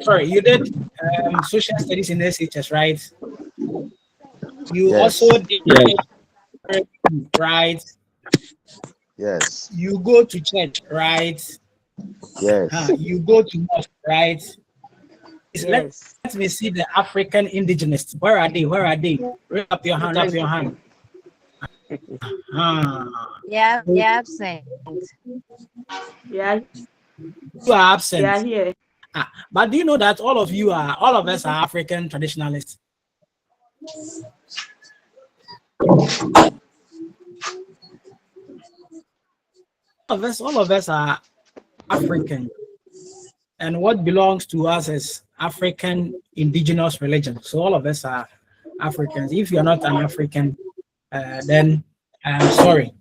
Sorry, you did social studies in SHS, right? You Yes. also did, right? Yes. You go to church, right? Yes. You go to mosque, right? Let Yes. me see the African indigenous. Where are they? Where are they? Raise up your hand. Raise up your hand. Yeah, So they're absent. Yeah, you are they are absent. here. But do you know that all of us are African traditionalists? All of us are African. And what belongs to us is African indigenous religion. So all of us are Africans. If you're not an African, then I'm sorry.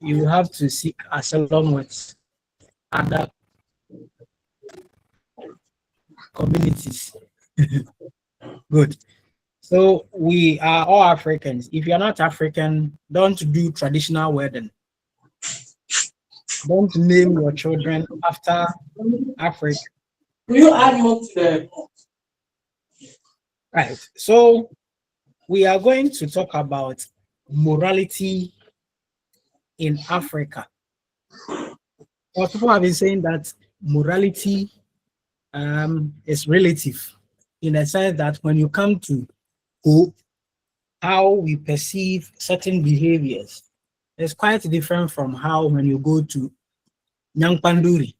You have to seek asylum with other communities. Good. So we are all Africans. If you're not African, don't do traditional wedding. Don't name your children after Africa. Will you add more to them? Right. So we are going to talk about morality in Africa. Well, people have been saying that morality is relative in the sense that when you come to how we perceive certain behaviors, it's quite different from how when you go to Nyangpanduri,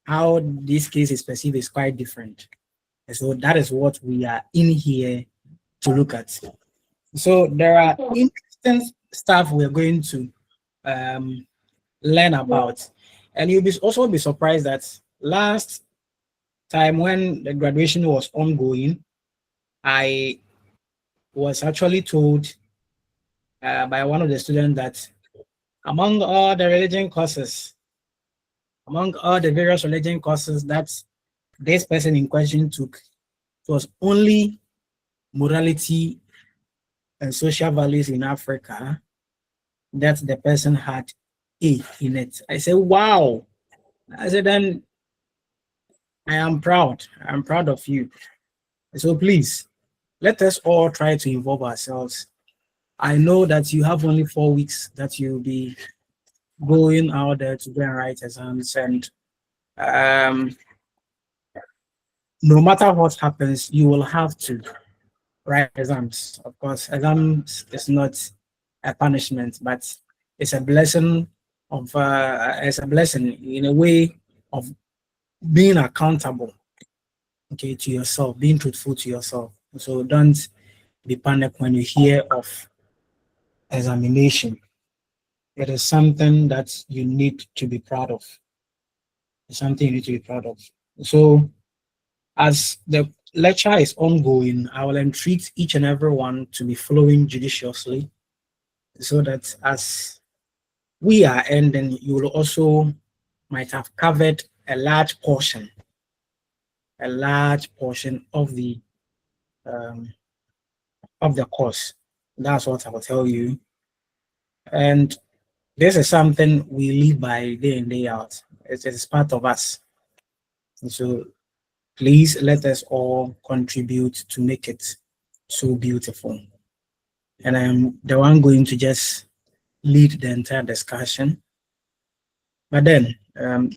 how this case is perceived is quite different. And so that is what we are in here to look at. So there are interesting stuff we're going to learn about. And you'll also be surprised that last time when the graduation was ongoing, I was actually told by one of the students that among all the religion courses, among all the various religion courses that this person in question took, it was only morality and social values in Africa that the person had A in it. I said, wow. I said, then I am proud. I'm proud of you. So please, let us all try to involve ourselves. I know that you have only 4 weeks that you'll be going out there to go and write exams, and no matter what happens, you will have to write exams. Of course, exams is not a punishment, but it's a blessing it's a blessing in a way of being accountable, okay, to yourself, being truthful to yourself. So don't be panicked when you hear of examination. It is something that you need to be proud of. It's something you need to be proud of. So as the lecture is ongoing, I will entreat each and every one to be following judiciously so that as we are ending, you will also might have covered a large portion of the course. That's what I will tell you. And this is something we live by day in, day out. It is part of us. And so please let us all contribute to make it so beautiful. And I am the one going to just lead the entire discussion. But then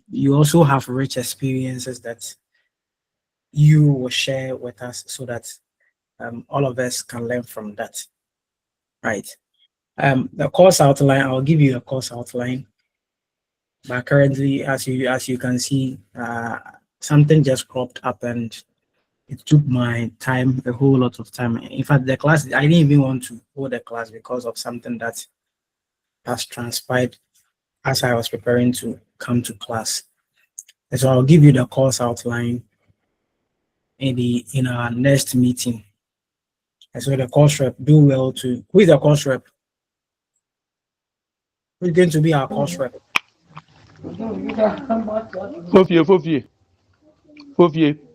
you also have rich experiences that you will share with us so that all of us can learn from that. Right. The course outline, I'll give you a course outline. But currently, as you can see, something just cropped up and it took my time, a whole lot of time. In fact, the class, I didn't even want to hold the class because of something that has transpired as I was preparing to come to class. And so I'll give you the course outline maybe in our next meeting. And so the course rep, do well to, who is the course rep? Who's going to be our course rep? Fofie.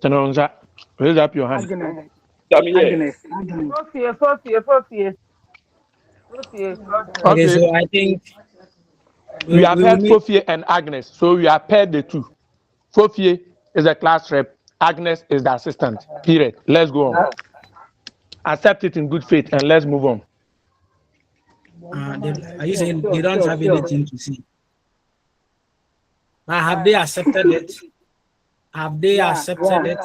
Tanonza. Raise up your hand. Agnes. Agnes. Fofie. Okay, Okay. so I think We have we will heard meet. Fofie and Agnes, so we have paired the two. Fofie is a class rep, Agnes is the assistant. Period. Let's go on. Accept it in good faith and let's move on. Are you saying they don't have anything to see? But have they accepted it? Have they accepted it?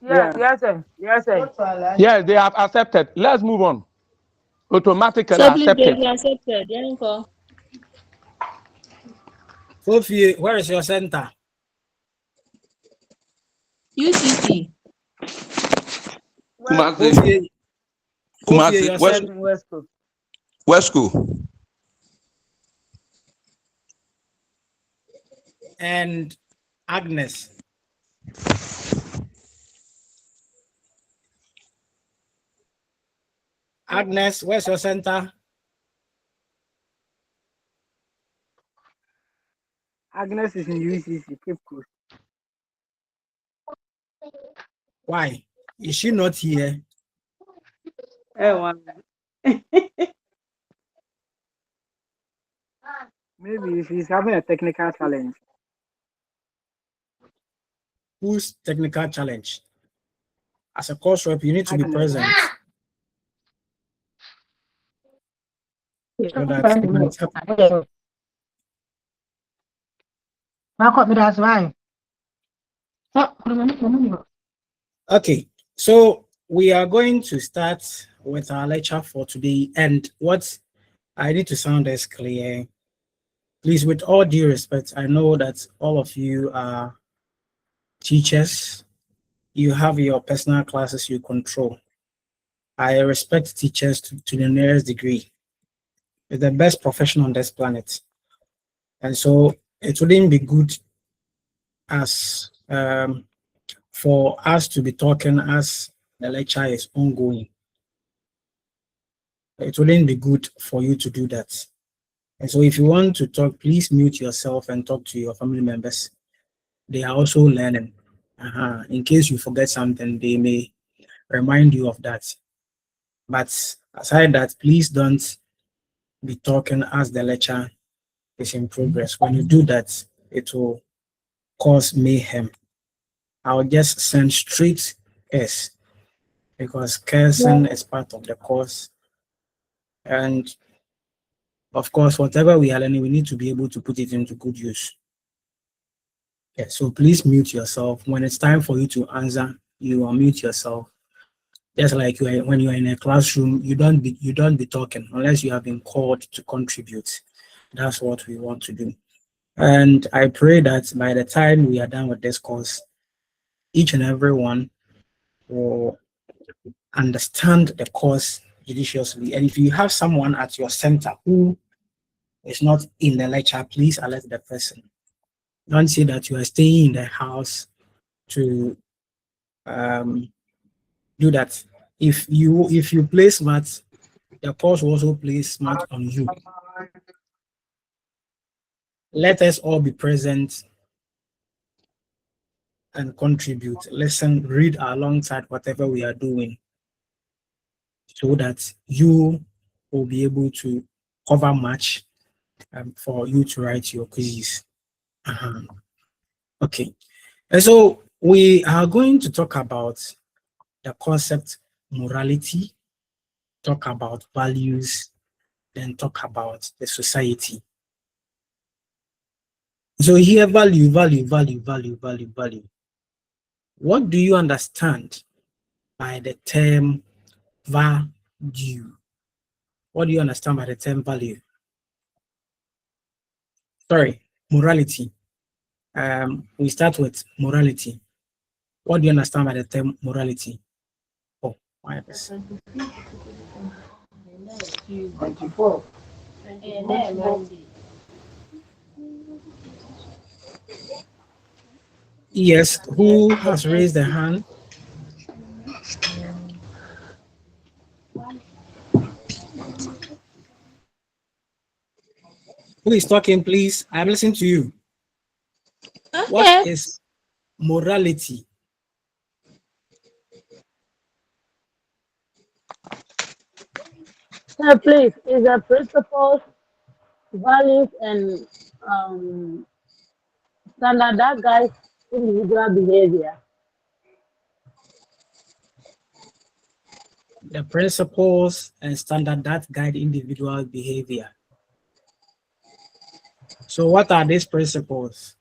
Yes, sir. Yes, they have accepted. Let's move on. Automatically So please, accepted. they accepted. Yeah, Sophie, where is your center? UCC. Kumasi, West School. And Agnes. Agnes, where's your center? Agnes is in UCC, Cape Coast. Why? Is she not here? Maybe she's having a technical challenge. Whose technical challenge? As a course rep, you need to be present. So that okay, so we are going to start with our lecture for today, and what I need to sound as clear. Please, with all due respect, I know that all of you are teachers. You have your personal classes you control. I respect teachers to the nearest degree. They're the best profession on this planet. And so it wouldn't be good as for us to be talking as the lecture is ongoing. It wouldn't be good for you to do that. And so if you want to talk, please mute yourself and talk to your family members. They are also learning. In case you forget something, they may remind you of that. But aside that, please don't be talking as the lecture is in progress. When you do that, it will cause mayhem. I'll just send straight S because cursing is part of the course. And of course, whatever we are learning, we need to be able to put it into good use. Okay, so please mute yourself. When it's time for you to answer, you unmute yourself. Just like when you're in a classroom, you don't be talking unless you have been called to contribute. That's what we want to do. And I pray that by the time we are done with this course, each and every one will understand the course judiciously. And if you have someone at your center who is not in the lecture, please alert the person. Don't say that you are staying in the house to do that. If you play smart, the course will also play smart on you. Let us all be present and contribute. Listen, read alongside whatever we are doing, so that you will be able to cover much for you to write your quizzes. Okay, and so we are going to talk about the concept morality, talk about values, then talk about the society. So here, value. What do you understand by the term value? What do you understand by the term value? Sorry, morality. We start with morality. What do you understand by the term morality? Oh, my bad. 24. Yes, who has raised their hand? Who is talking, please? I'm listening to you. What is morality? So please, is the principles, values, and standard that guides individual behavior. the principles and standards that guide individual behavior. So what are these principles?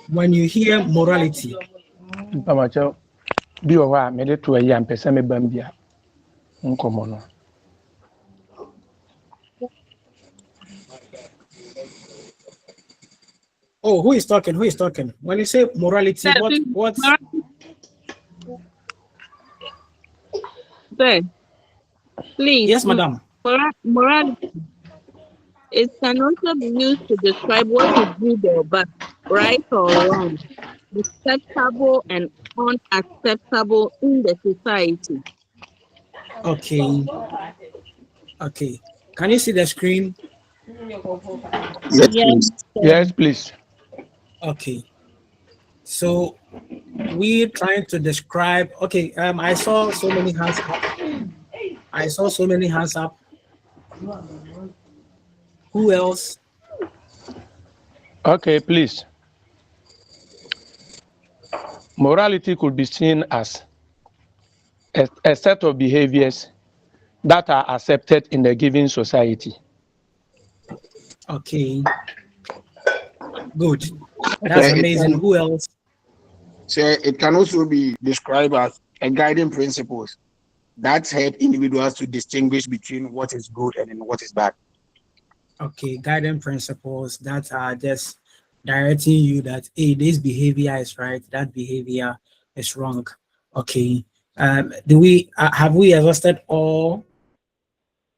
When you hear morality, Mpamacho, bi wo ha me de to ayi ampese me bambia. Nkomo no. oh, who is talking? Who is talking? When you say morality, what? Sir, please. Yes, madam. Morality. It can also be used to describe what is good or bad, right or wrong, acceptable and unacceptable in the society. Okay. Okay. Can you see the screen? Yes, Yes. please. Yes, please. Okay. So we're trying to describe. Okay. I saw so many hands up. I saw so many hands up. Who else? Okay, please. Morality could be seen as a set of behaviors that are accepted in a given society. Okay. Good. That's amazing. Who else? So it can also be described as a guiding principles that help individuals to distinguish between what is good and what is bad. Okay, guiding principles that are just directing you that, hey, this behavior is right, that behavior is wrong. Okay. Do we have we exhausted all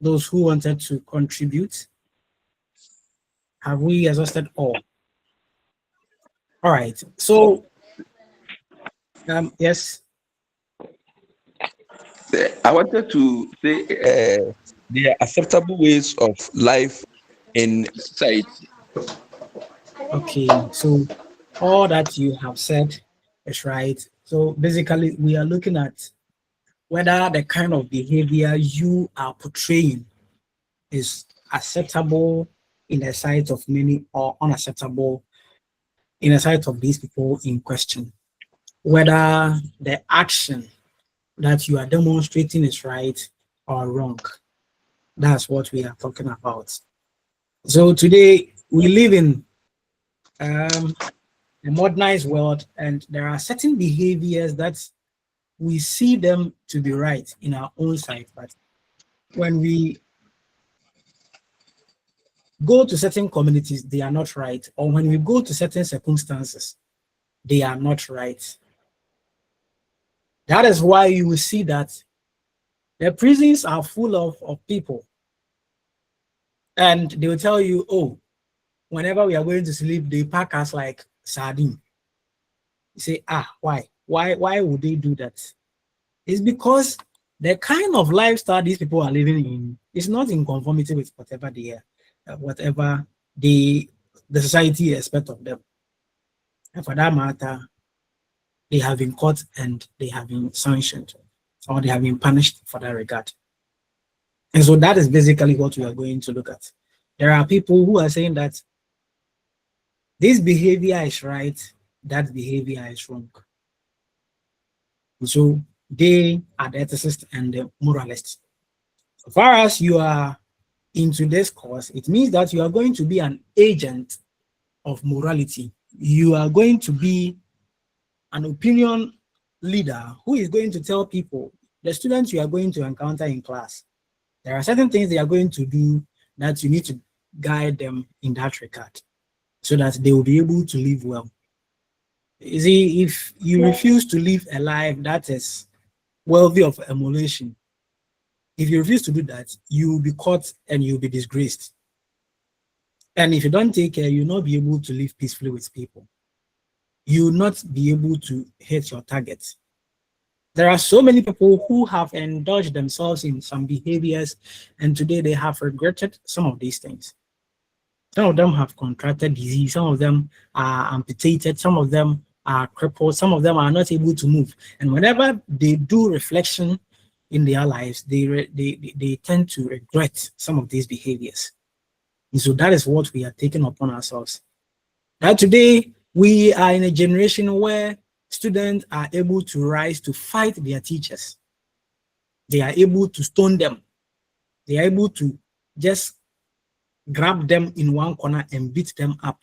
those who wanted to contribute? Have we exhausted all? All right. So yes. I wanted to say there are acceptable ways of life in society. Okay. So all that you have said is right. So basically, we are looking at whether the kind of behavior you are portraying is acceptable in the sight of many or unacceptable in the sight of these people in question. Whether the action that you are demonstrating is right or wrong. That's what we are talking about. So today we live in a modernized world, and there are certain behaviors that we see them to be right in our own sight, but when we go to certain communities, they are not right, or when we go to certain circumstances, they are not right. That is why you will see that the prisons are full of people, and they will tell you, oh, whenever we are going to sleep, they pack us like sardine. You say, why? Why would they do that? It's because the kind of lifestyle these people are living in is not in conformity with whatever they are, whatever the society expects of them. And for that matter, they have been caught and they have been sanctioned, or they have been punished for that regard. And so that is basically what we are going to look at. There are people who are saying that this behavior is right, that behavior is wrong. So they are the ethicists and the moralists. So far as you are into this course, it means that you are going to be an agent of morality. You are going to be an opinion leader who is going to tell people, the students you are going to encounter in class, there are certain things they are going to do that you need to guide them in that regard so that they will be able to live well. You see, if you refuse to live a life that is worthy of emulation, if you refuse to do that, you will be caught and you'll be disgraced. And if you don't take care, you'll not be able to live peacefully with people. You will not be able to hit your targets. There are so many people who have indulged themselves in some behaviors, and today they have regretted some of these things. Some of them have contracted disease, some of them are amputated, some of them are crippled, some of them are not able to move. And whenever they do reflection in their lives, they tend to regret some of these behaviors. And so that is what we are taking upon ourselves. Now today, we are in a generation where students are able to rise to fight their teachers. They are able to stone them. They are able to just grab them in one corner and beat them up.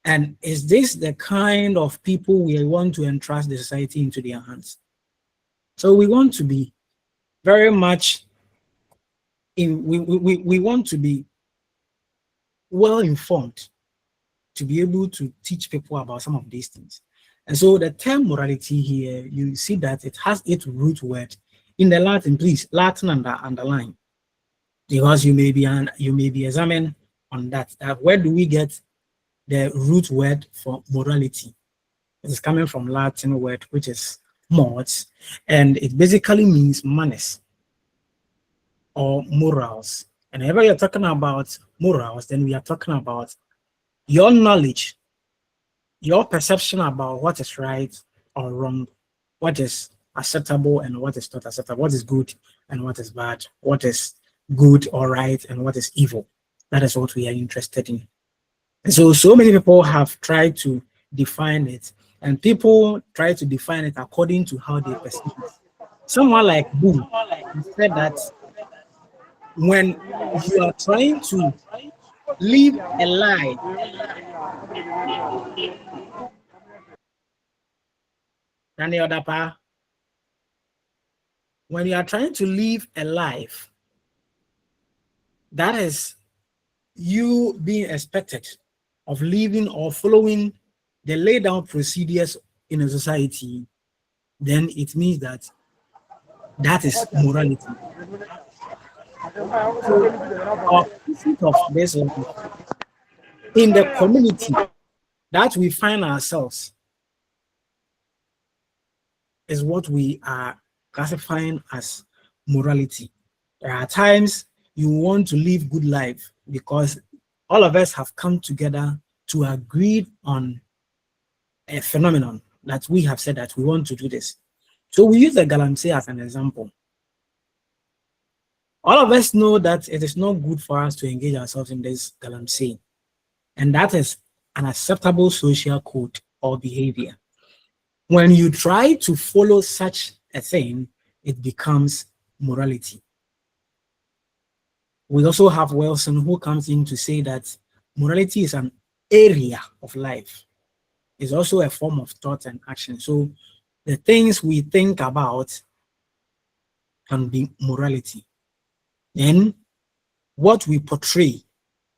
And is this the kind of people we want to entrust the society into their hands? So we want to be very much we want to be well informed to be able to teach people about some of these things. And so the term morality here, you see that it has its root word in the Latin. Please, Latin underline, because you may be examined on that. Where do we get the root word for morality? It is coming from Latin word, which is mors, and it basically means manners or morals. And whenever you're talking about morals, then we are talking about your knowledge, your perception about what is right or wrong, what is acceptable and what is not acceptable, what is good and what is bad, what is good or right and what is evil. That is what we are interested in. And so many people have tried to define it, and people try to define it according to how they perceive it. Someone like Boom said that when you are trying to live a lie, and the other part, when you are trying to live a life that is you being expected of living or following the laid down procedures in a society, then it means that that is morality. So, opposite of this life, in the community that we find ourselves is what we are classifying as morality. There are times you want to live good life because all of us have come together to agree on a phenomenon that we have said that we want to do this. So we use the galamsey as an example. All of us know that it is not good for us to engage ourselves in this galamsey, and that is an acceptable social code or behavior. When you try to follow such a thing, it becomes morality. We also have Wilson, who comes in to say that morality is an area of life. It's also a form of thought and action. So the things we think about can be morality. Then what we portray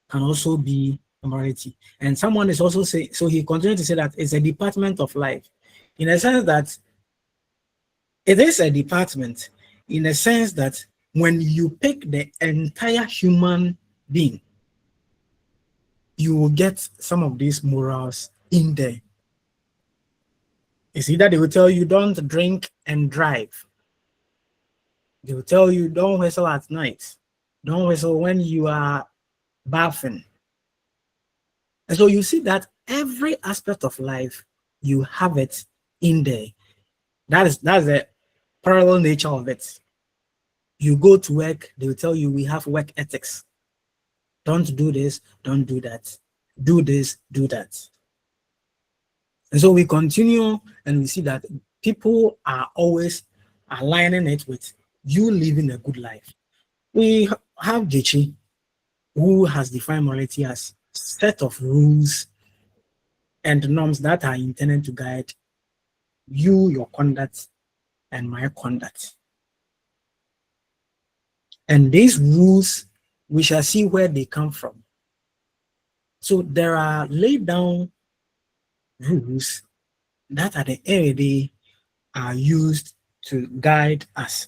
can also be morality. And someone is also saying, so he continued to say that it's a department of life, in a sense that it is a department, in a sense that when you pick the entire human being, you will get some of these morals in there. It's either they will tell you don't drink and drive. They will tell you don't whistle at night. Don't whistle when you are bathing. And so you see that every aspect of life, you have it in there. That's the parallel nature of it. You go to work, they will tell you we have work ethics. Don't do this, don't do that. Do this, do that. And so we continue and we see that people are always aligning it with you living a good life. We have Jichi, who has defined morality as a set of rules and norms that are intended to guide you, your conduct, and my conduct. And these rules, we shall see where they come from. So there are laid down rules that at the end of the day are used to guide us.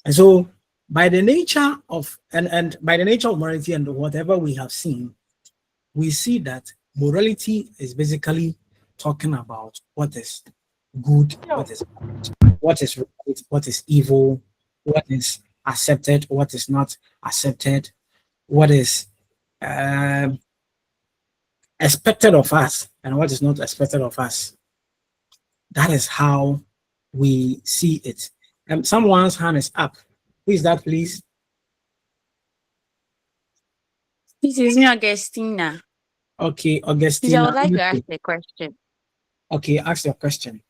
And so by the nature of and by the nature of morality and whatever we have seen, we see that morality is basically talking about what is good, what is bad, what is right, what is evil, what is accepted, what is not accepted, what is expected of us, and what is not expected of us. That is how we see it. Someone's hand is up. Who is that, please? This is me, Augustina. Okay, Please, I Augustina. would like to ask a question. Okay, ask your question.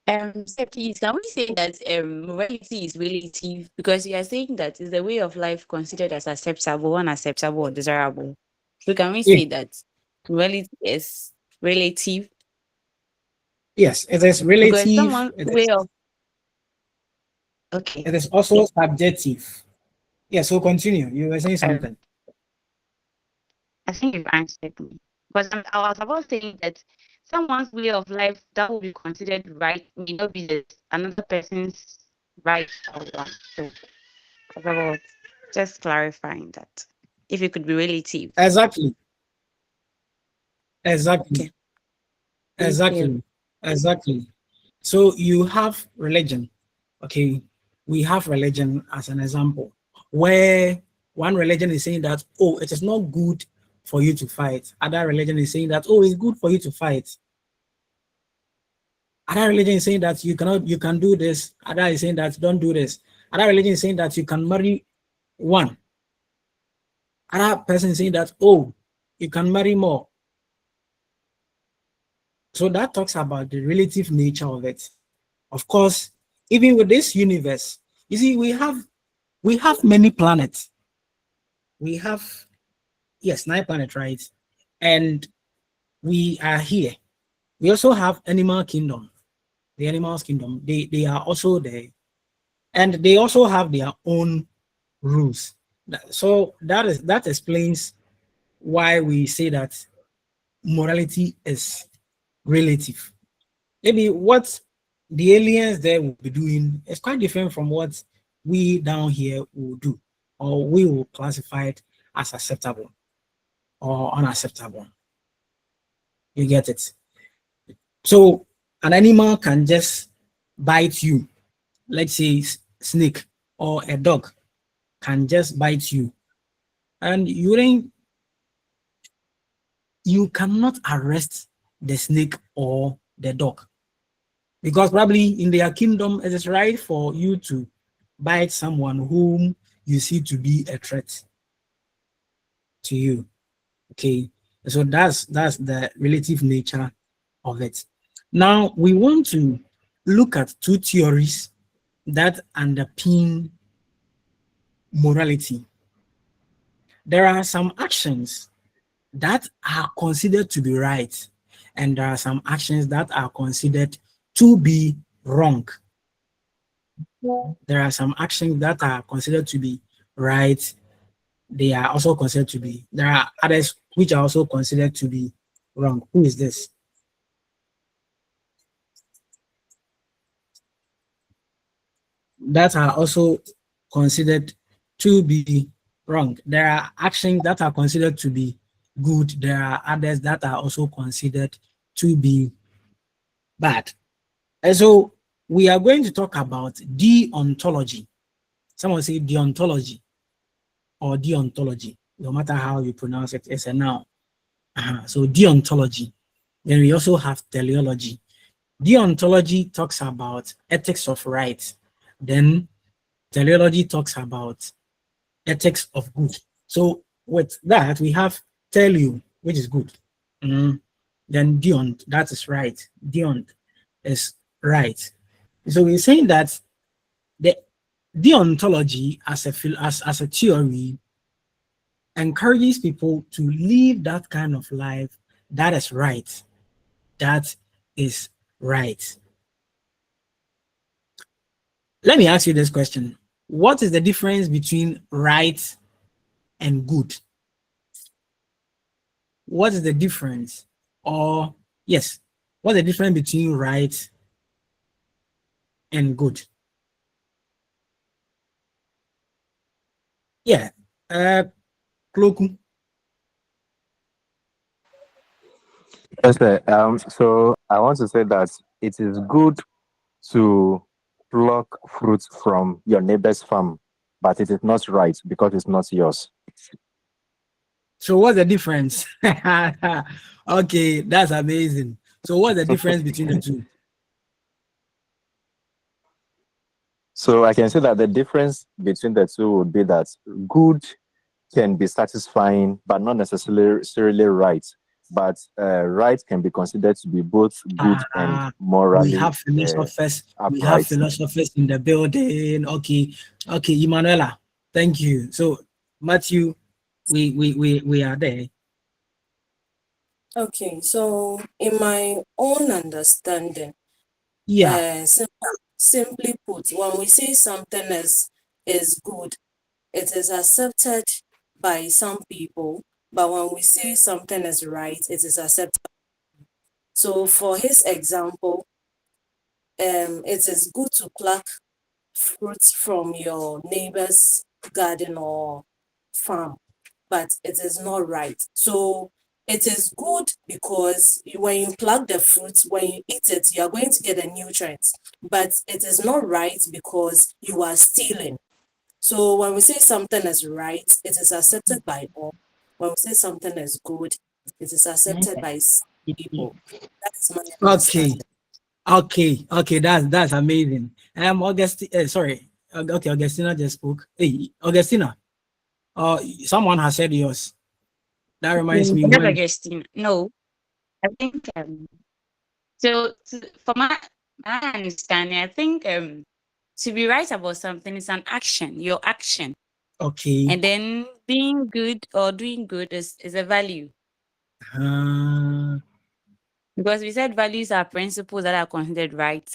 So please, can we say that morality is relative because you are saying that is the way of life considered as acceptable, unacceptable, or desirable? So can we Yeah. say that morality is relative Yes, it is because relative. someone way of okay, It is also subjective. Yeah, so continue. You were saying uh, something. I think you've answered me because I was about saying that someone's way of life that will be considered right may not be another person's right or wrong. So it's about just clarifying that if it could be relative. Exactly. Exactly. Okay. Thank you. Exactly. Exactly. So you have religion. Okay. We have religion as an example, where one religion is saying that, oh, it is not good for you to fight. Other religion is saying that, oh, it's good for you to fight. Other religion is saying that you can do this. Other is saying that don't do this. Other religion is saying that you can marry one. Other person is saying that, oh, you can marry more. So that talks about the relative nature of it. Of course, even with this universe, you see, we have many planets. We have, yes, 9 planets, right? And we are here. We also have animal kingdom. The animals kingdom, they are also there. And they also have their own rules. So that explains why we say that morality is relative. Maybe what the aliens there will be doing is quite different from what we down here will do, or we will classify it as acceptable or unacceptable. You get it? So an animal can just bite you. Let's say snake or a dog can just bite you, and you cannot arrest the snake or the dog, because probably in their kingdom it is right for you to bite someone whom you see to be a threat to you. Okay, so that's the relative nature of it. Now we want to look at two theories that underpin morality. There are some actions that are considered to be right, and there are some actions that are considered to be wrong. There are some actions that are considered to be right. They are also considered to be, there are others which are also considered to be wrong. Who is this? That are also considered to be wrong. There are actions that are considered to be good. There are others that are also considered to be bad. And so we are going to talk about deontology. Someone say deontology or deontology, no matter how you pronounce it, it's a noun. So deontology. Then we also have teleology. Deontology talks about ethics of right. Then teleology talks about ethics of good. So with that, we have teleo, which is good. Then deont, that is right. Deont is right. So we're saying that the deontology as a theory encourages people to live that kind of life that is right. That is right. Let me ask you this question. What is the difference between right and good? What is the difference? Or, yes, what's the difference between right and good? Yeah. Kloku. Yes, sir. So I want to say that it is good to pluck fruits from your neighbor's farm, but it is not right because it's not yours. So what's the difference? Okay, that's amazing. So what's the difference between the two? So I can say that the difference between the two would be that good can be satisfying, but not necessarily right. but right can be considered to be both good and morally we have philosophers. We have upright. philosophers in the building. Okay, okay, Emanuela, thank you. So Matthew, we are there. Okay, so in my own understanding, Yeah. Simply put, when we say something is good, it is accepted by some people, but when we say something is right, it is accepted. So for his example, it is good to pluck fruits from your neighbor's garden or farm, but it is not right. So it is good because when you pluck the fruits, when you eat it, you are going to get the nutrients, but it is not right because you are stealing. So when we say something is right, it is accepted by all. When we say something is good, it is accepted by some people. That's my Okay. understanding. Okay. That's amazing. Sorry. Okay, Augustina just spoke. Hey, Augustina. Someone has said yours. That reminds me Not when. Augustine. No, I think for my understanding, I think to be right about something is an action, your action. Okay. And then being good or doing good is a value. Because we said values are principles that are considered right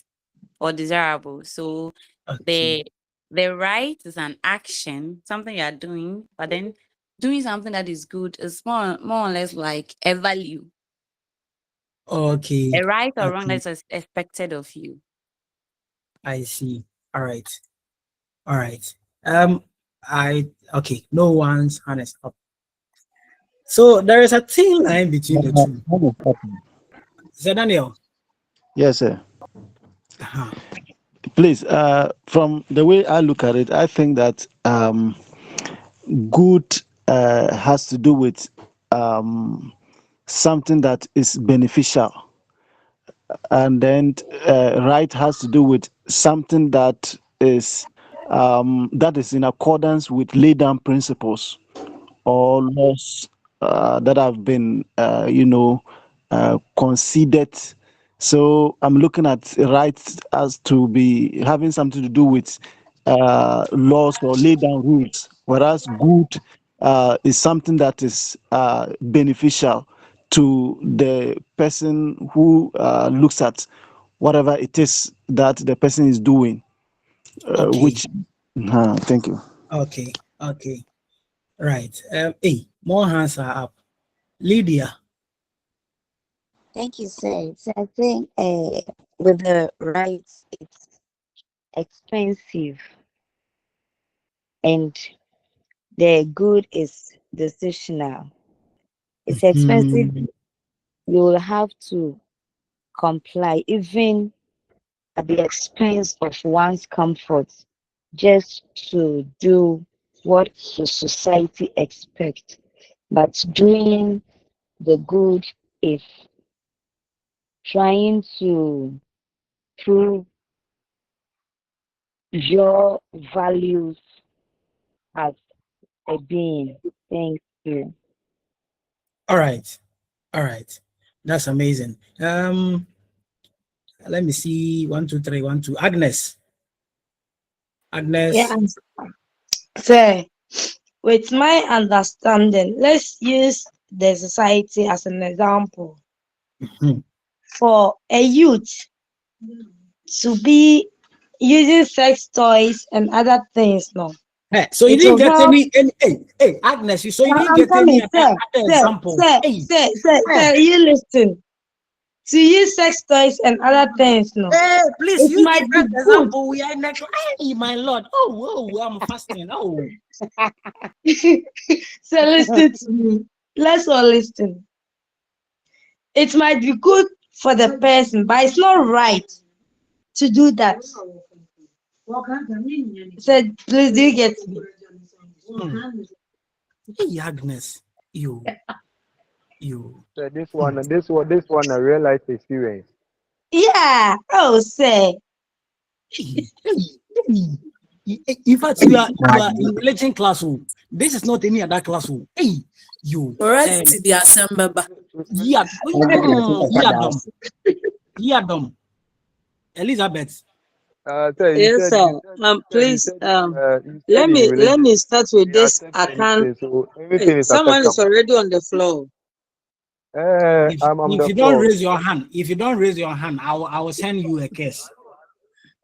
or desirable. So Okay. the right is an action, something you are doing, but then doing something that is good is more or less like a value. Okay. A right or wrong Okay. that's expected of you. I see. All right. All right. Okay. No one's hand is up. So there is a thin line between the two. Is that Daniel? Yes, sir. Uh-huh. Please, from the way I look at it, I think that good has to do with something that is beneficial, and then right has to do with something that is in accordance with laid down principles or laws that have been, considered. So I'm looking at right as to be having something to do with laws or lay down rules, whereas good is something that is beneficial to the person who looks at whatever it is that the person is doing. Okay. Thank you. Okay. Right. Hey, more hands are up. Lydia. Thank you, sir. So I think with the rights, it's expensive, and the good is decisional. It's expensive. Hmm. You will have to comply, even at the expense of one's comfort, just to do what the society expects. But doing the good is trying to prove your values as a being. Thank you. All right. That's amazing. Let me see. 1, 2, 3, 1, 2. Agnes. Yeah, Agnes. so with my understanding, let's use the society as an example. Mhm. For a youth to be using sex toys and other things, no. Hey, so you It didn't will get help. hey, Agnes, so you didn't I'm get any coming, other example. Hey, you listen. To use sex toys and other things, no. hey, please It use might be different good. example. We are in next. Hey, my lord. Oh, I'm fasting. Oh. So listen to me. Let's all listen. It might be good for the person, but it's not right to do that. So please, do you get me? Hey, Agnes, you. So this one a real life experience. Yeah. Oh, say. Hey. In fact, you are in religion class. Oh. This is not any other class. Oh. Hey, you. Alright, to the assembly. Elizabeth. Yes, sir. Please, let me start with this. I can. Someone is already on the floor. If you don't raise your hand, I will send you a case.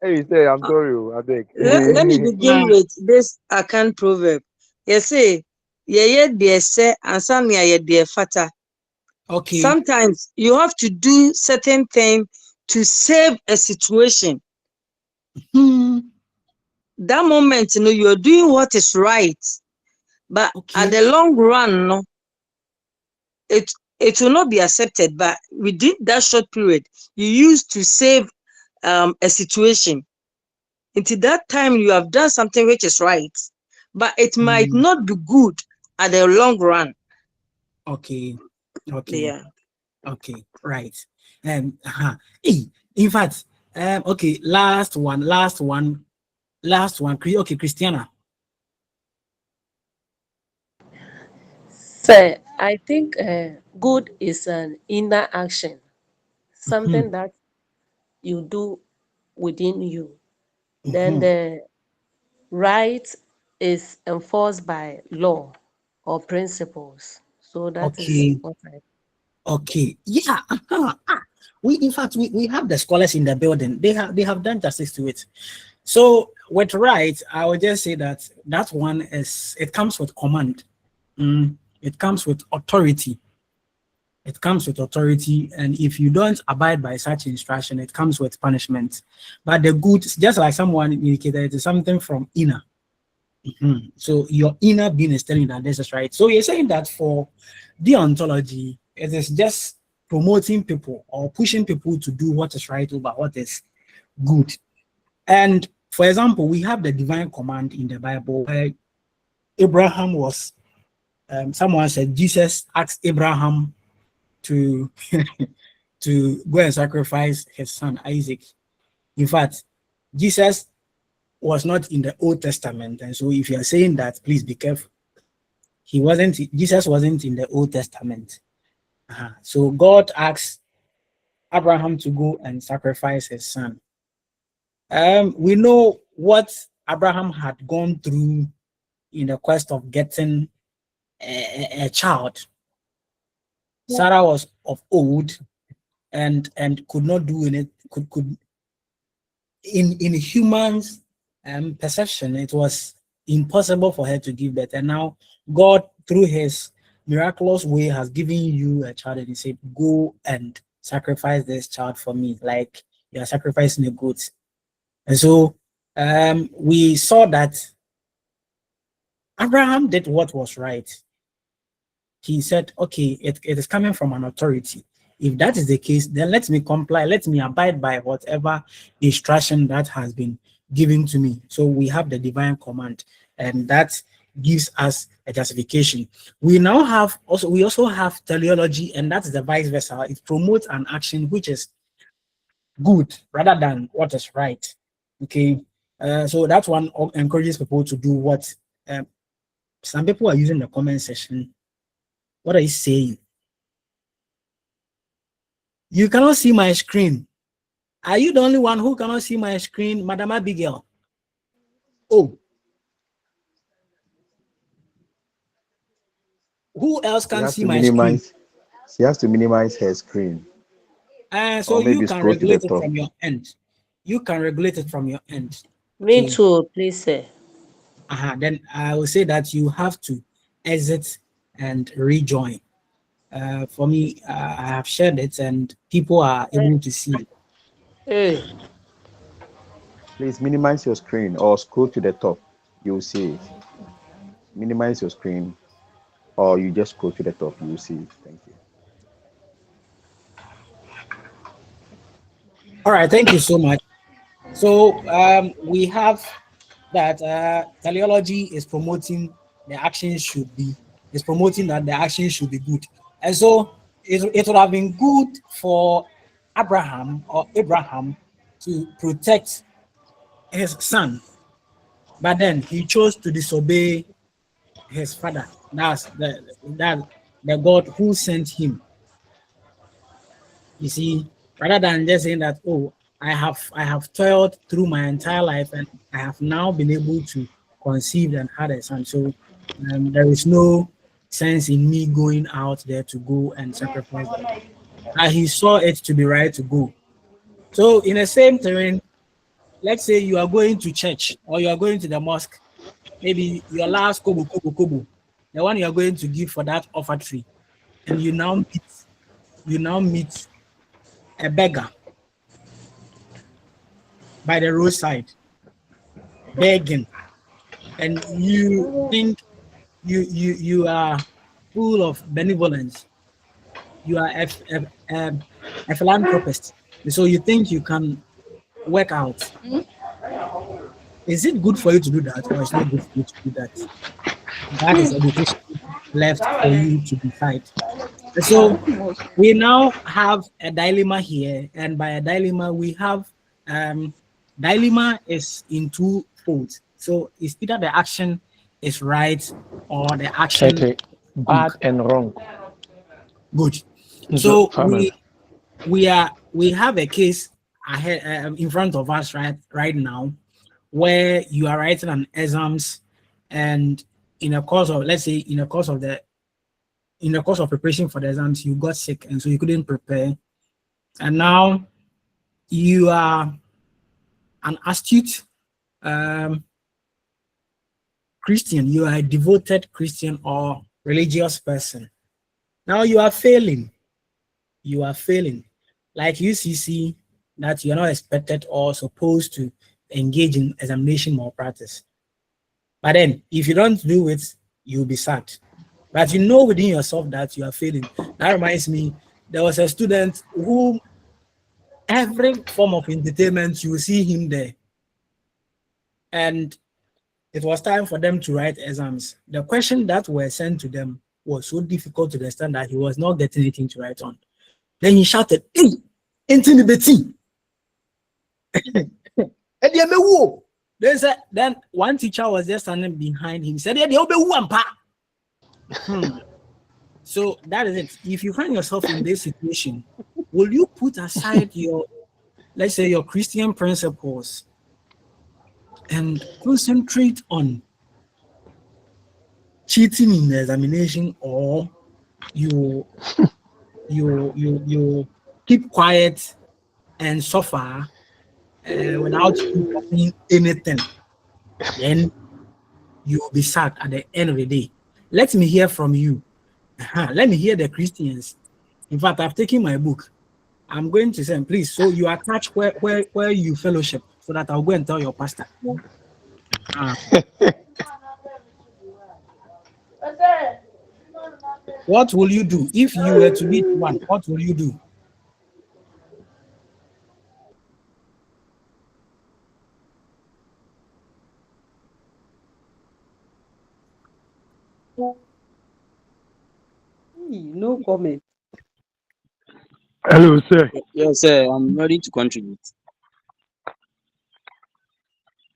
Hey, say I'm sorry, I beg. Let me begin with this Akan proverb. You say, "Ye dear say, and some ye dear fata." Okay. Sometimes you have to do certain things to save a situation. That moment, you're doing what is right, but at the long run, it will not be accepted. But within that short period, you used to save a situation. Until that time, you have done something which is right, but it might not be good at the long run. Okay. Yeah. Okay. Right. In fact, okay. Last one. Okay, Christiana. So I think good is an inner action, something that you do within you. Then the right is enforced by law or principles. So that is what I. Okay. Yeah. We have the scholars in the building. They have done justice to it. So with right, I would just say that one is, it comes with command. It comes with authority. And if you don't abide by such instruction, it comes with punishment. But the good, just like someone indicated, it is something from inner. So your inner being is telling you that this is right. So you're saying that for deontology, it is just promoting people or pushing people to do what is right over what is good. And for example, we have the divine command in the Bible where Abraham was, someone said Jesus asked Abraham to to go and sacrifice his son Isaac. In fact, Jesus was not in the Old Testament, and so if you are saying that, please be careful. Jesus wasn't in the Old Testament. So God asked Abraham to go and sacrifice his son. We know what Abraham had gone through in the quest of getting a child. Sarah was of old and could not do it. Could in humans perception, it was impossible for her to give birth. And now God, through his miraculous way, has given you a child, and he said, go and sacrifice this child for me, like you are sacrificing a goat. And so we saw that Abraham did what was right. He said, okay, it is coming from an authority. If that is the case, then let me comply, let me abide by whatever instruction that has been given to me. So we have the divine command, and that gives us a justification. We also have teleology, and that's the vice versa. It promotes an action which is good rather than what is right. Okay, so that one encourages people to do what some people are using the comment section. What are you saying? You cannot see my screen. Are you the only one who cannot see my screen, Madam Abigail? Oh. Who else can see my screen? She has to minimize her screen. So you can regulate it from your end. You can regulate it from your end. Me too, please, sir. Then I will say that you have to exit and rejoin. For me, I have shared it and people are able to see it. Hey. Please minimize your screen or scroll to the top. You will see it. Minimize your screen or you just scroll to the top. You will see it. Thank you. All right, thank you so much. So we have that teleology is promoting the action should be good, and so it would have been good for Abraham to protect his son, but then he chose to disobey his father. That's the God who sent him. You see, rather than just saying that, oh, I have toiled through my entire life and I have now been able to conceive and had a son. So there is no sense in me going out there to go and sacrifice them. And he saw it to be right to go. So in the same terrain, let's say you are going to church or you are going to the mosque, maybe your last kobo, the one you are going to give for that offertory, and you now meet a beggar by the roadside begging, and you think you are full of benevolence. You are a philanthropist, so you think you can work out. Is it good for you to do that, or it's not good for you to do that? That is education left for you to decide. So we now have a dilemma here, and by a dilemma we have dilemma is in two folds. So it's either the action is right or the action bad and wrong. Good. So we have a case ahead in front of us right now, where you are writing an exams, and in the course of preparation for the exams, you got sick and so you couldn't prepare, and now you are an astute Christian, you are a devoted Christian or religious person. Now you are failing. Like UCC, that you're not expected or supposed to engage in examination malpractice. But then if you don't do it, you'll be sad. But you know within yourself that you are failing. That reminds me, there was a student who every form of entertainment, you will see him there. And it was time for them to write exams. The question that were sent to them was so difficult to understand that he was not getting anything to write on. Then he shouted, "Hey, into the betting." Then one teacher was just standing behind him, said, So that is it. If you find yourself in this situation, will you put aside your, let's say, your Christian principles and concentrate on cheating in the examination, or you keep quiet and suffer without doing anything? Then you will be sad at the end of the day. Let me hear from you. Let me hear the Christians. In fact, I've taken my book. I'm going to send, please. So you attach where you fellowship, so that I'll go and tell your pastor. What will you do if you were to meet one? What will you do? No comment. Hello, sir. Yes, sir. I'm ready to contribute.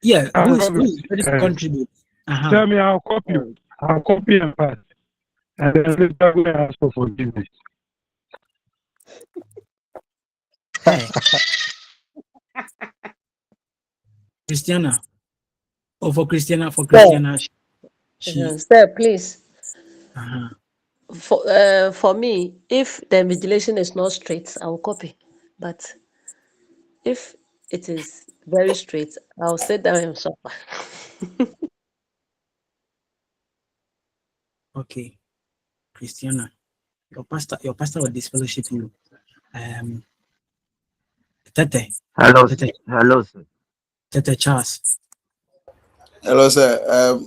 Yeah, who is ready to contribute? Tell me, I'll copy you. I'll copy and pass. And then later we ask for forgiveness. Christiana. Oh, for Christiana. Sir, please. For me, if the invigilation is not straight, I will copy. But if it is very straight, I'll sit down and suffer. Okay, Christiana, your pastor will disfellowship you. Tete. Hello, Tete. Hello, sir. Tete Charles. Hello, sir.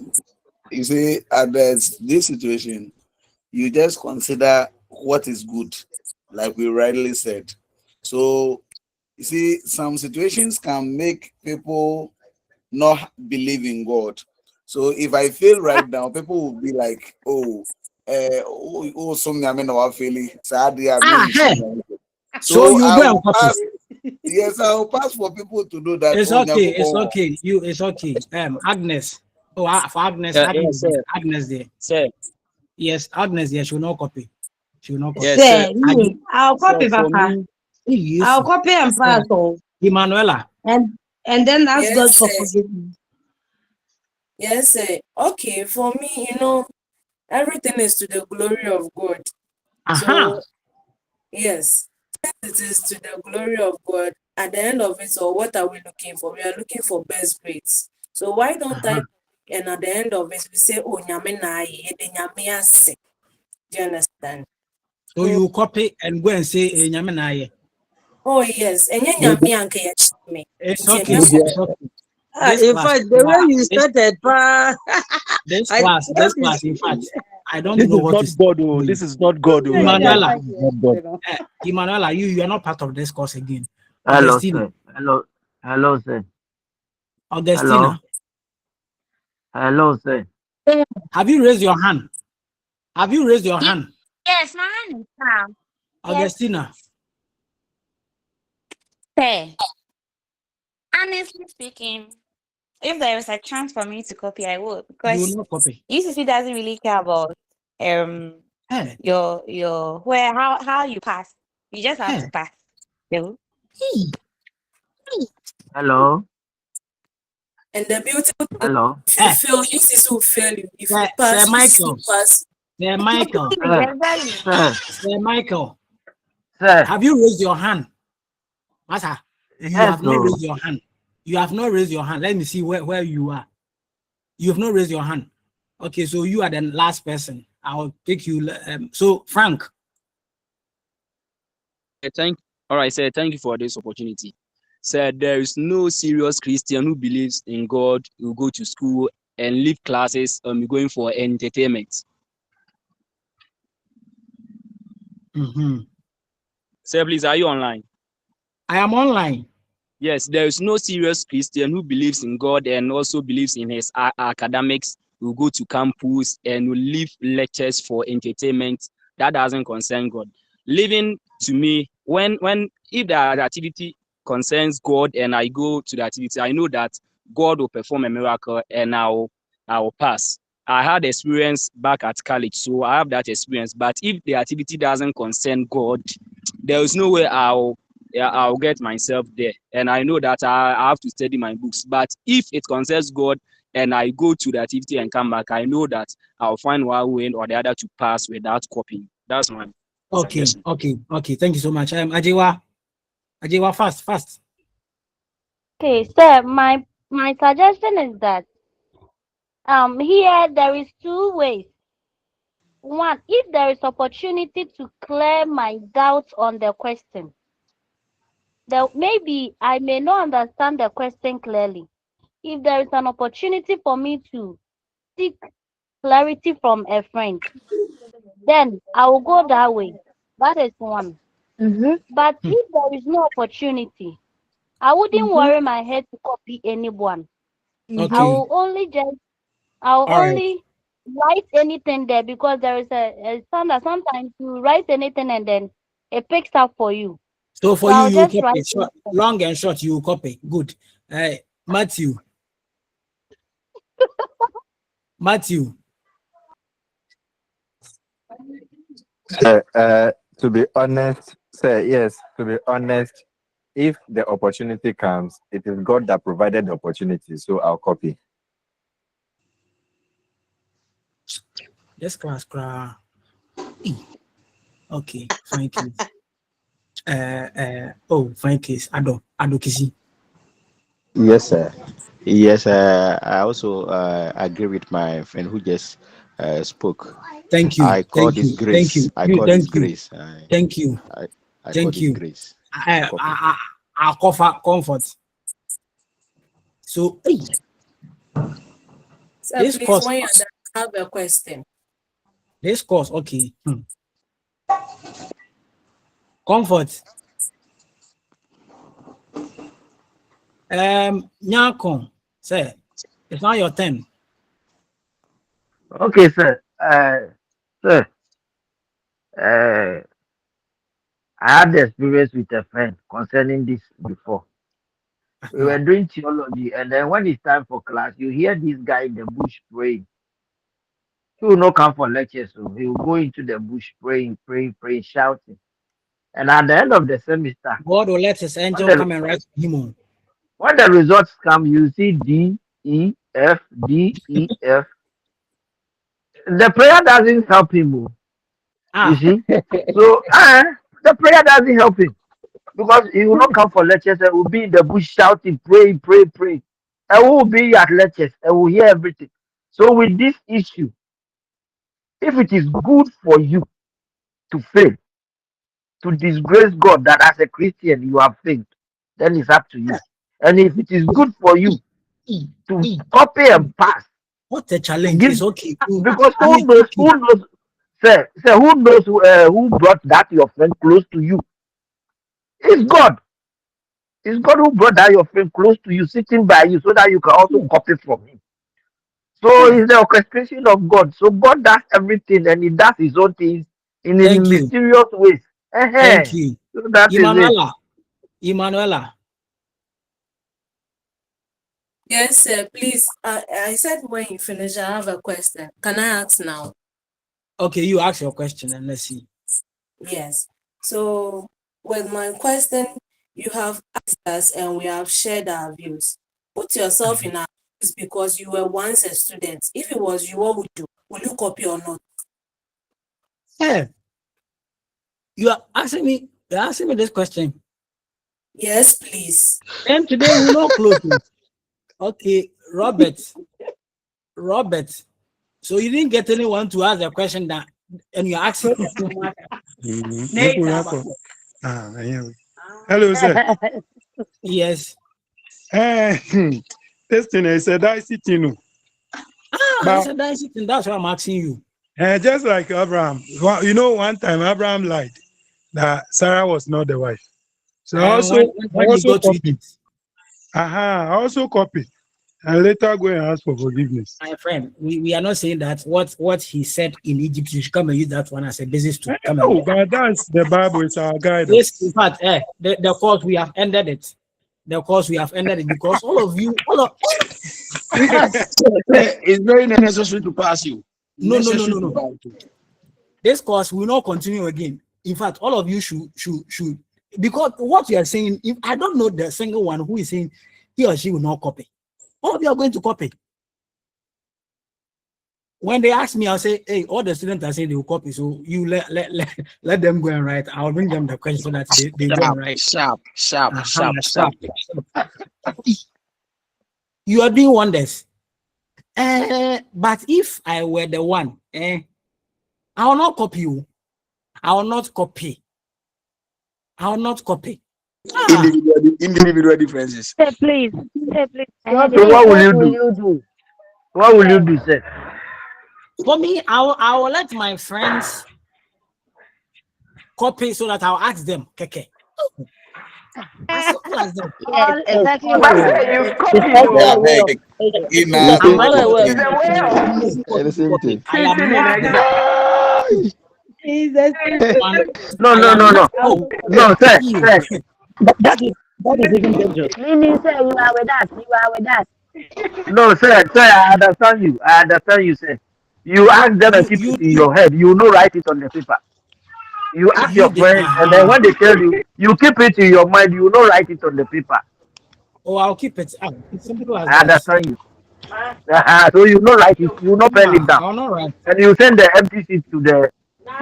You see, at this situation, you just consider what is good, like we rightly said. So, you see, some situations can make people not believe in God. So, if I fail right now, people will be like, something I mean, I'm failing. So you I go will pass. Yes, I will pass for people to do that. It's okay. It's okay. Agnes. Oh, for Agnes. Yes, sir. Agnes there. Sir. Yes, Agnes there. She will not copy. She will not copy. Yes, sir. I'll copy, Papa. I'll copy and pass all. Emanuela. And then ask God Yes, for sir. forgiveness. Yes, sir. Okay, for me, everything is to the glory of God. So, yes, it is to the glory of God. At the end of it, so what are we looking for? We are looking for best grades. So why don't I? And at the end of it, we say, "Oh, nyame na aye, ede nyame ase." Do you understand? So you copy and go and say, "Nyame na ye." Oh yes, and nyame anke ye me. It's Nti okay. ɛnyɛ It's okay. In fact, the way you started, this I class, thought in fact, I don't This know is what not is God. Oh, this is not God. Oh, Emanuela. This is not God. Emanuela, you are not part of this course again. Hello, Augustina. sir. Hello, sir. Augustina. Hello, sir. Have you raised your hand? Have you raised your hand? Yes, my hand is down. Augustina. Yes. Honestly speaking, if there was a chance for me to copy, I would, You because will not copy. UCC doesn't really care about your where how you pass. You just have to pass. No. Hello. And the beautiful thing, Hello. if you fail, UCC will fail you. If you pass, Sir UCC Michael. will pass. Sir Michael. Sir Michael. Sir. Have you raised your hand? Master, you Yes, have not sir. raised your hand. You have not raised your hand. Let me see where you are. You have not raised your hand. Okay, so you are the last person. I'll take you. So Frank. All right, sir. Thank you for this opportunity. Sir, there is no serious Christian who believes in God who go to school and leave classes going for entertainment. Sir, please, are you online? I am online. Yes, there is no serious Christian who believes in God and also believes in his academics who go to campus and will leave lectures for entertainment. That doesn't concern God. Living to me, when if the activity concerns God and I go to the activity, I know that God will perform a miracle and I will pass. I had experience back at college, so I have that experience. But if the activity doesn't concern God, there is no way I'll get myself there. And I know that I have to study my books. But if it concerns God and I go to the activity and come back, I know that I'll find one way or the other to pass without copying. That's my suggestion. Okay. Thank you so much. Ajiwa, fast. Okay, sir, my suggestion is that here there is two ways. One, if there is opportunity to clear my doubts on the question, that maybe I may not understand the question clearly. If there is an opportunity for me to seek clarity from a friend, then I will go that way. That is one. But if there is no opportunity, I wouldn't worry my head to copy anyone. I will only write anything there, because there is a standard. Sometimes you write anything and then it picks up for you. So for I'll you just copy write short, long and short. You copy. Good. Matthew. To be honest, sir, yes, to be honest, if the opportunity comes, it is God that provided the opportunity, so I'll copy. This class, okay, fine case. Fine case. Adokisi. Yes, sir. Yes, I also agree with my friend who just spoke. Thank you. I call this grace. I call this grace. Thank you. I call this grace. I'll cover comfort. So, Sir, this please, course, when you're done, I have a question. This course, okay. Comfort. Nyakon, sir, it's not your turn. Okay, sir. Sir, I had the experience with a friend concerning this before. We were doing theology, and then when it's time for class, you hear this guy in the bush praying. He will not come for lectures, so he will go into the bush praying, shouting. And at the end of the semester, God will let his when angel the come and write for him. when the results come, you see D, E, F, D, E, F. The prayer doesn't help him. You Ah, see? So the prayer doesn't help him because he will not come for lectures and will be in the bush shouting, pray, pray, pray. And we will be at lectures and will hear everything. So with this issue, if it is good for you to fail, to disgrace God that as a Christian you have failed, then it's up to you. And if it is good for you to copy and pass, what a to challenge. give, It's okay. because I mean, who knows, say who knows who brought that your friend close to you? It's God. It's God who brought that your friend close to you, sitting by you, so that you can also copy from him. So it's the orchestration of God. So God does everything and he does his own things in thank you. mysterious ways. Thank you. So that is it. Emanuela. Yes, sir. Please. I said when you finish, I have a question. Can I ask now? Okay, you ask your question and let's see. Yes. So with my question, you have asked us and we have shared our views. Put yourself in our shoes because you were once a student. If it was you, what would you do? Will you copy or not? Yeah. You're asking me this question. Yes, please. And today we're not closing. Okay, Robert. So you didn't get anyone to ask a question that and you're asking. Hello, sir. Yes. This thing is a dicey thing. It's a dicey thing. That's why I'm asking you. Just like Abraham. You know, one time Abraham lied that Sarah was not the wife. So I also copied. I also copied. And later go and ask for forgiveness. My friend, we are not saying that what he said in Egypt, you should come and use that one as a basis to come and. But that's the Bible, it's our guidance. Yes, in fact, the course we have ended it. The course we have ended it because all of it's very necessary to pass you. No. This course will not continue again. In fact, all of you should because what you are saying, if I don't know the single one who is saying he or she will not copy. All of you are going to copy. When they ask me, I'll say, hey, all the students are saying they will copy. So you let them go and write. I'll bring them the question so that they go and write. Sharp. You are doing wonders. But if I were the one, I will not copy you. I will not copy. Individual differences. Say please. So what will you do? What will you do, sir? For me, I will let my friends copy so that I'll ask them. Keke. As simple as that. No, sir. That is even dangerous. Meaning, sir, you are with us. No, sir, I understand you, sir. You ask them and keep it in your head. You know, write it on the paper. You ask your friends, and then when they tell you, you keep it in your mind. You know, write it on the paper. Oh, I'll keep it. It's simple as I understand you. So you know, write it. You know, pen it down. I'll not write. And you send the empty sheet to the.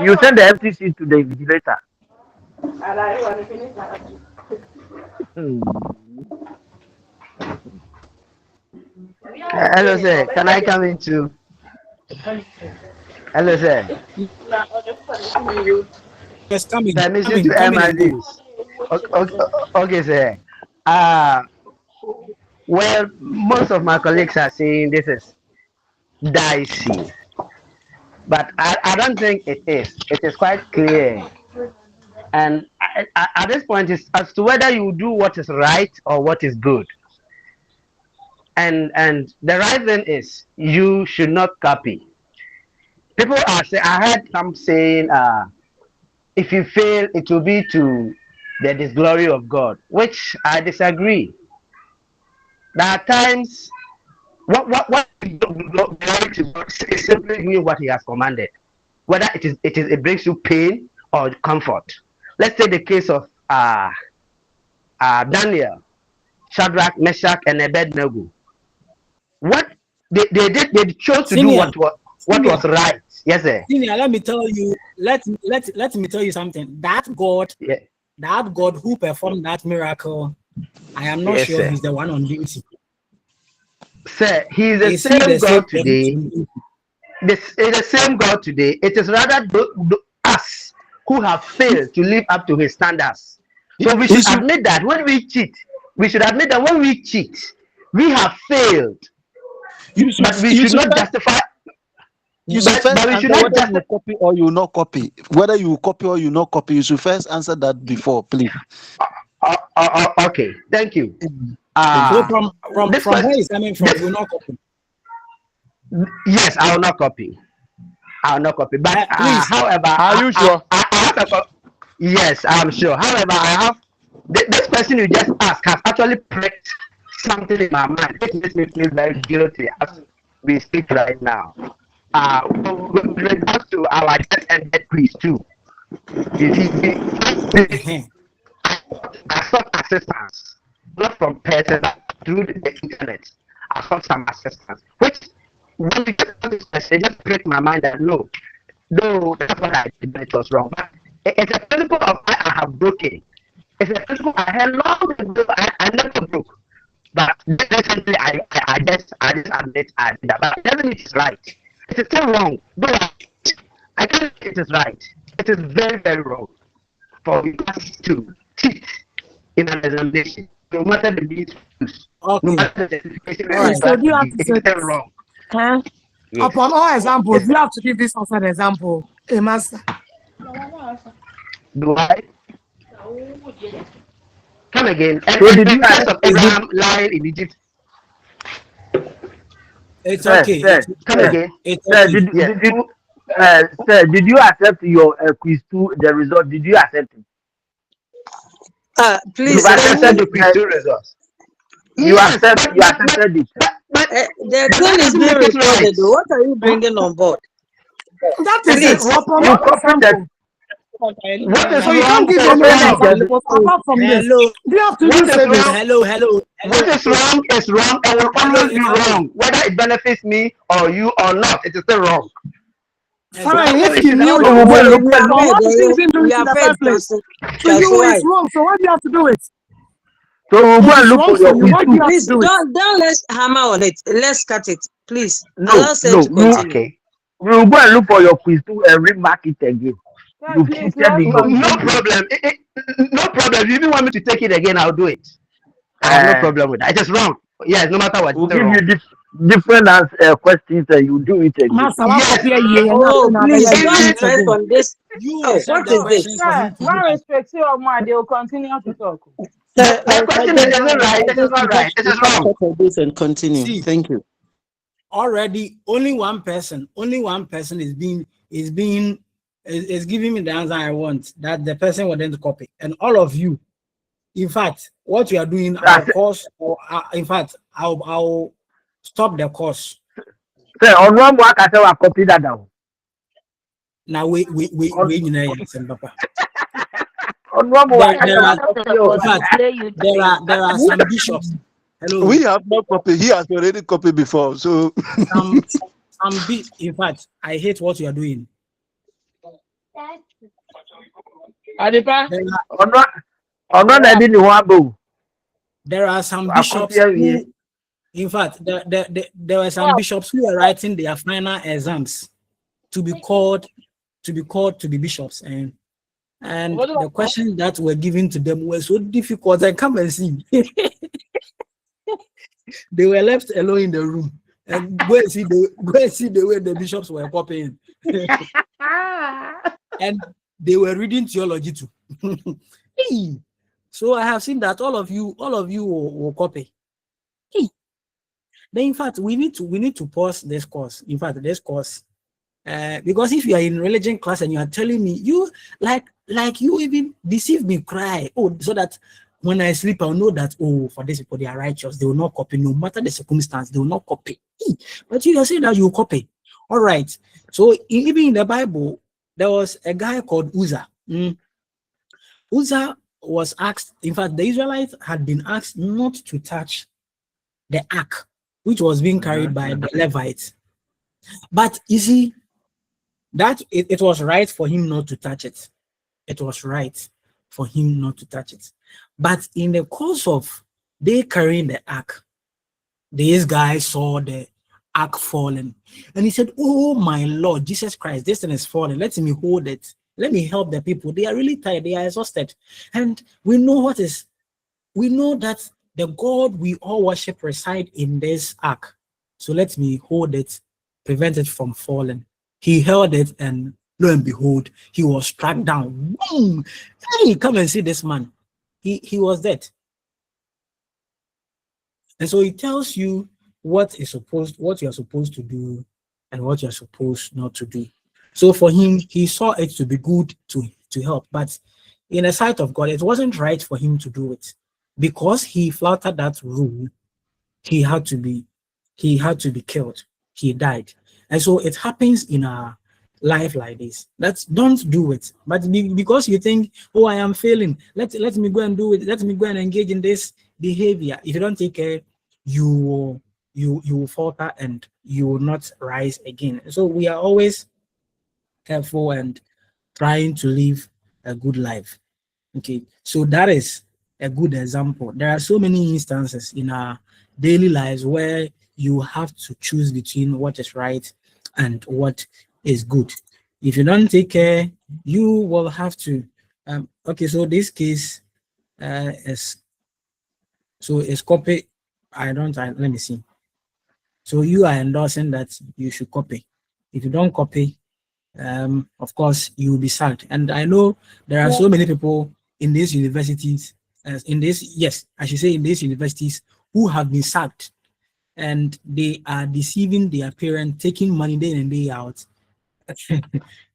You send the empty sheet to the invigilator. Hello, sir. Can I come into? Hello, sir. Yes, come in. Permission to air my views. Okay, sir. Well, most of my colleagues are saying this is dicey, but I don't think it is. It is quite clear. And at this point, it's as to whether you do what is right or what is good. And the right thing is you should not copy. People are saying, I heard some saying, if you fail, it will be to the disglory of God, which I disagree. There are times what glory to God is simply doing what He has commanded, whether it brings you pain or comfort. let's take the case of Daniel, Shadrach, Meshach, and Abednego. What they chose to do what was right. Yes, sir. Senior, let me tell you. Let me tell you something. That God who performed that miracle, I am not sure he's the one on duty. Sir, he is the same God today. This is the same God today. It is rather us who have failed to live up to his standards. So we should admit that when we cheat, we should admit that when we cheat, we have failed. But we should not justify. You should first answer whether you copy or you not copy. Whether you copy or you not copy, you should first answer that before, please. Okay, thank you. So from where is coming from, you will not copy. Yes, I will not copy. I will not copy. But however, are you sure? Yes, I'm sure. However, I have this question you just asked has actually pricked something in my mind. It makes me feel very guilty as we speak right now. With regards to our just ended quiz too. You see, I sought assistance, not from person, but through the internet. I sought some assistance, which when you get this question, just break my mind that no, that's what I did, but it was wrong. But it's a principle of I have broken. It's a principle I had long ago. I never broke. But recently, I just admit I did that. But it doesn't mean it's right. It is still wrong. But I think it is right. It is very, very wrong for us to cheat in an examination, no matter the means used. No matter the certification, So do you have to it is still wrong. Upon all examples, you have to give this as an example. A master. Do I? Come again. So did you of Abraham lying in Egypt? It's okay. Come again. Sir, did you accept your quiz 2, the result? Did you accept it? Please. You accepted the quiz 2 results. You accepted it. The thing is being recorded. What are you bringing on board? That is it. What is so you wrong? can't give your apart from this. Hello. You have to do service. Hello. What is wrong is wrong and will always be wrong. Whether it benefits me or you or not, it is still wrong. Fine, if you knew you why are did you even do it in the first place? To you, it's wrong. So why do you have to do it? So we'll go and look for your quiz 2. Please don't let's hammer on it. Let's cut it, please. No. Okay. We'll go and look for your quiz 2 and remark it again. No problem. No problem. If you even want me to take it again, I'll do it. I have no problem with that. It is wrong. Yes, no matter what. We'll give you different questions and you do it again. Please don't try on this. What is this? One respect to your mind, they will continue to talk. The question is not right. It is not right. It is wrong. This and continue. See, thank you. Already, only one person is giving me the answer I want, that the person will then copy. And all of you, in fact, what you are doing, I'll course, or in fact, I'll stop the course. Sir, on one more, I will copy that down. Now we Papa. On one more, there are some bishops. Hello. We have not copied. He has already copied before. So in fact, I hate what you are doing. There are some bishops who, in fact, there were some bishops who were writing their final exams to be called to be bishops, and the questions that were given to them were so difficult. I come and see. They were left alone in the room, and go and see the way the bishops were copying. And they were reading theology too. So I have seen that all of you will copy. Then in fact, we need to pause this course. In fact, this course, because if you are in religion class and you are telling me you like you even deceive me, cry, so that when I sleep, I'll know that for these people they are righteous. They will not copy, no matter the circumstance. They will not copy. But you are saying that you copy. All right. So even in the Bible, there was a guy called Uzzah. Uzzah was asked, in fact, the Israelites had been asked not to touch the ark, which was being carried by the Levites. But you see, that it was right for him not to touch it. It was right for him not to touch it. But in the course of they carrying the ark, this guy saw the ark falling, and he said, "Oh my Lord, Jesus Christ, this thing is falling. Let me hold it. Let me help the people. They are really tired. They are exhausted." And we know that the God we all worship reside in this ark. So let me hold it, prevent it from falling. He held it, and lo and behold, he was struck down. Boom! Hey, come and see this man. He was dead. And so it tells you what you're supposed to do and what you're supposed not to do. So for him, he saw it to be good to help, but in the sight of God, it wasn't right for him to do it. Because he flouted that rule, he had to be killed. He died. And so it happens in our life like this. Don't do it. But because you think, oh, I am failing, let me go and do it. Let me go and engage in this behavior. If you don't take care, you will falter and you will not rise again. So we are always careful and trying to live a good life. Okay, so that is a good example. There are so many instances in our daily lives where you have to choose between what is right and what is good. If you don't take care, you will have to. Okay, so this case is copy. Let me see. So you are endorsing that you should copy. If you don't copy, of course, you will be sacked. And I know there are so many people in these universities, in these universities who have been sacked, and they are deceiving their parents, taking money day in and day out.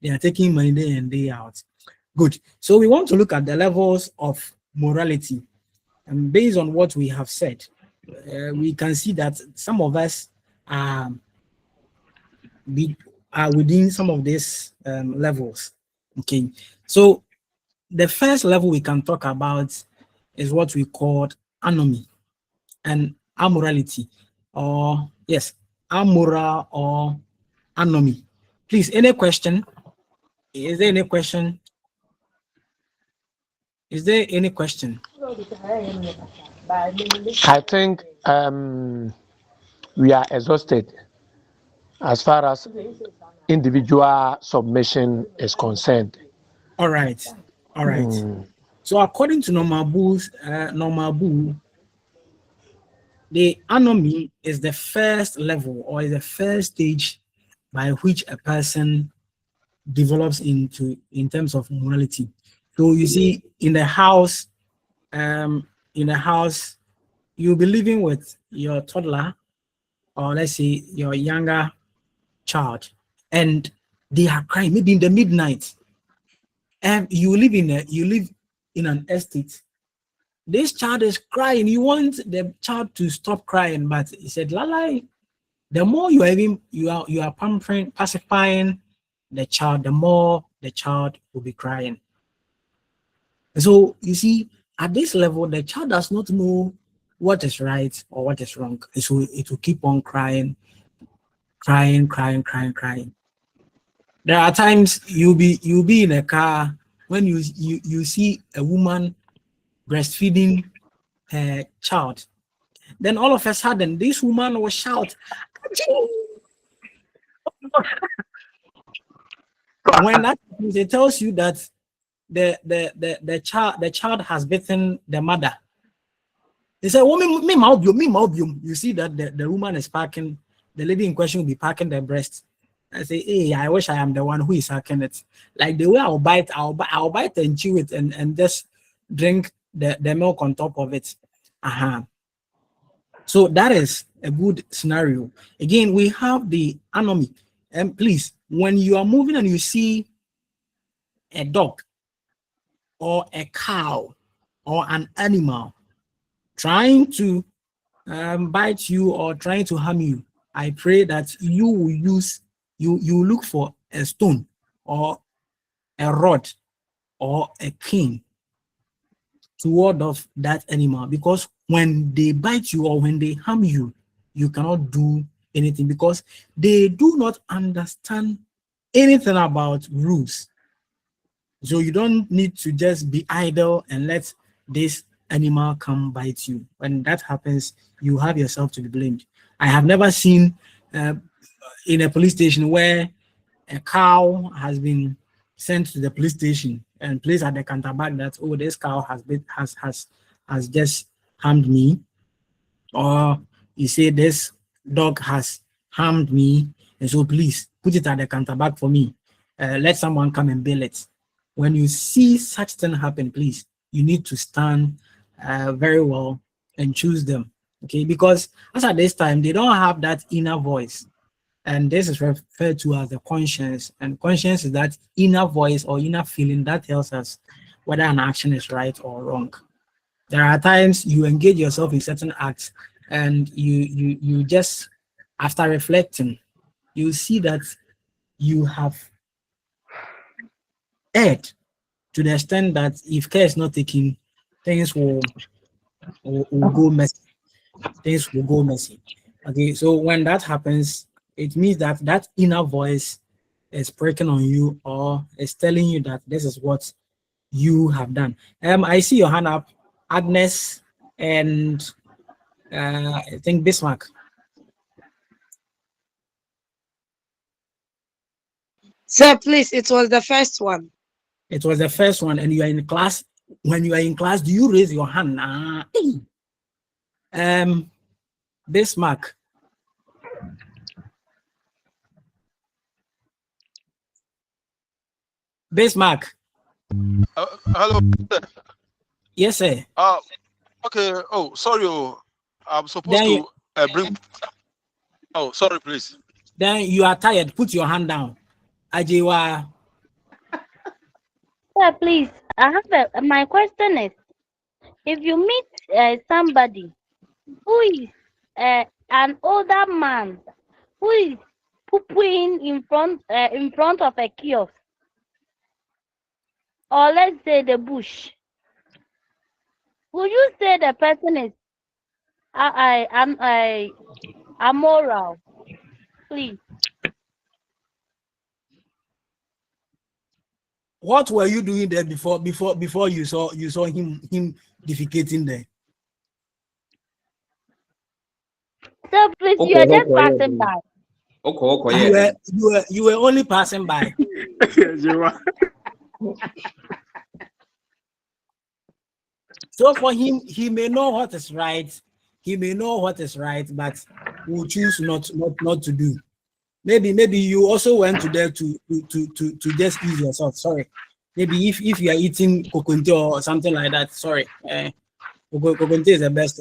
They are taking money day in and day out. Good. So we want to look at the levels of morality. And based on what we have said, we can see that some of us are within some of these levels. Okay, so the first level we can talk about is what we call anomy and amorality, or yes, amoral or anomy. Please, any question? Is there any question? Is there any question? I think we are exhausted as far as individual submission is concerned. All right. So according to Normal Boo, the anomy is the first level or is the first stage by which a person develops in terms of morality. So you see, in the house, you'll be living with your toddler, or let's say your younger child, and they are crying maybe in the midnight. And you live in an estate. This child is crying. You want the child to stop crying, but he said, "Lala, the more you are pampering, pacifying the child, the more the child will be crying." So you see, at this level, the child does not know what is right or what is wrong. So it will keep on crying. There are times you'll be in a car when you see a woman breastfeeding her child. Then all of a sudden, this woman will shout, "Achoo!" When that happens, it tells you that the child has bitten the mother. They say, "Oh, me maubium." You see that the woman is packing, the lady in question will be packing the breast. I say, "Hey, I wish I am the one who is hacking it." Like the way I'll bite and chew it and just drink the milk on top of it. So that is a good scenario. Again, we have the anomy. And please, when you are moving and you see a dog or a cow or an animal trying to bite you or trying to harm you, I pray that you will you look for a stone or a rod or a cane to ward off that animal, because when they bite you or when they harm you, you cannot do anything because they do not understand anything about rules. So you don't need to just be idle and let this animal come bite you. When that happens, you have yourself to be blamed. I have never seen in a police station where a cow has been sent to the police station and placed at the counterback that, oh, this cow has just harmed me, or you say this dog has harmed me, and so please put it at the counterback for me. Let someone come and bail it. When you see such thing happen, please, you need to stand very well and choose them. Okay, because as at this time, they don't have that inner voice. And this is referred to as the conscience. And conscience is that inner voice or inner feeling that tells us whether an action is right or wrong. There are times you engage yourself in certain acts and you just, after reflecting, you see that you have erred to the extent that if care is not taken, things will go messy. Things will go messy. Okay, so when that happens, it means that that inner voice is breaking on you or is telling you that this is what you have done. I see your hand up, Agnes, and I think Bismarck. Sir, please, it was the first one. It was the first one, and you are in class. When you are in class, do you raise your hand? Bismarck. Bismarck. Hello. Yes, sir. Okay. Oh, sorry. Oh, I'm supposed Then to bring. Oh, sorry, please. Then you are tired. Put your hand down. Ajiwa. Sir, please, my question is, if you meet somebody who is an older man who is pooping in front of a kiosk, or let's say the bush, would you say the person is amoral? Please. What were you doing there before you saw him defecating there? So please, you are just passing by. You were only passing by. So for him, he may know what is right. He may know what is right, but will choose not to do. Maybe you also went to there to just ease yourself. Sorry. Maybe if you are eating kokonte or something like that. Sorry. Kokonte is the best.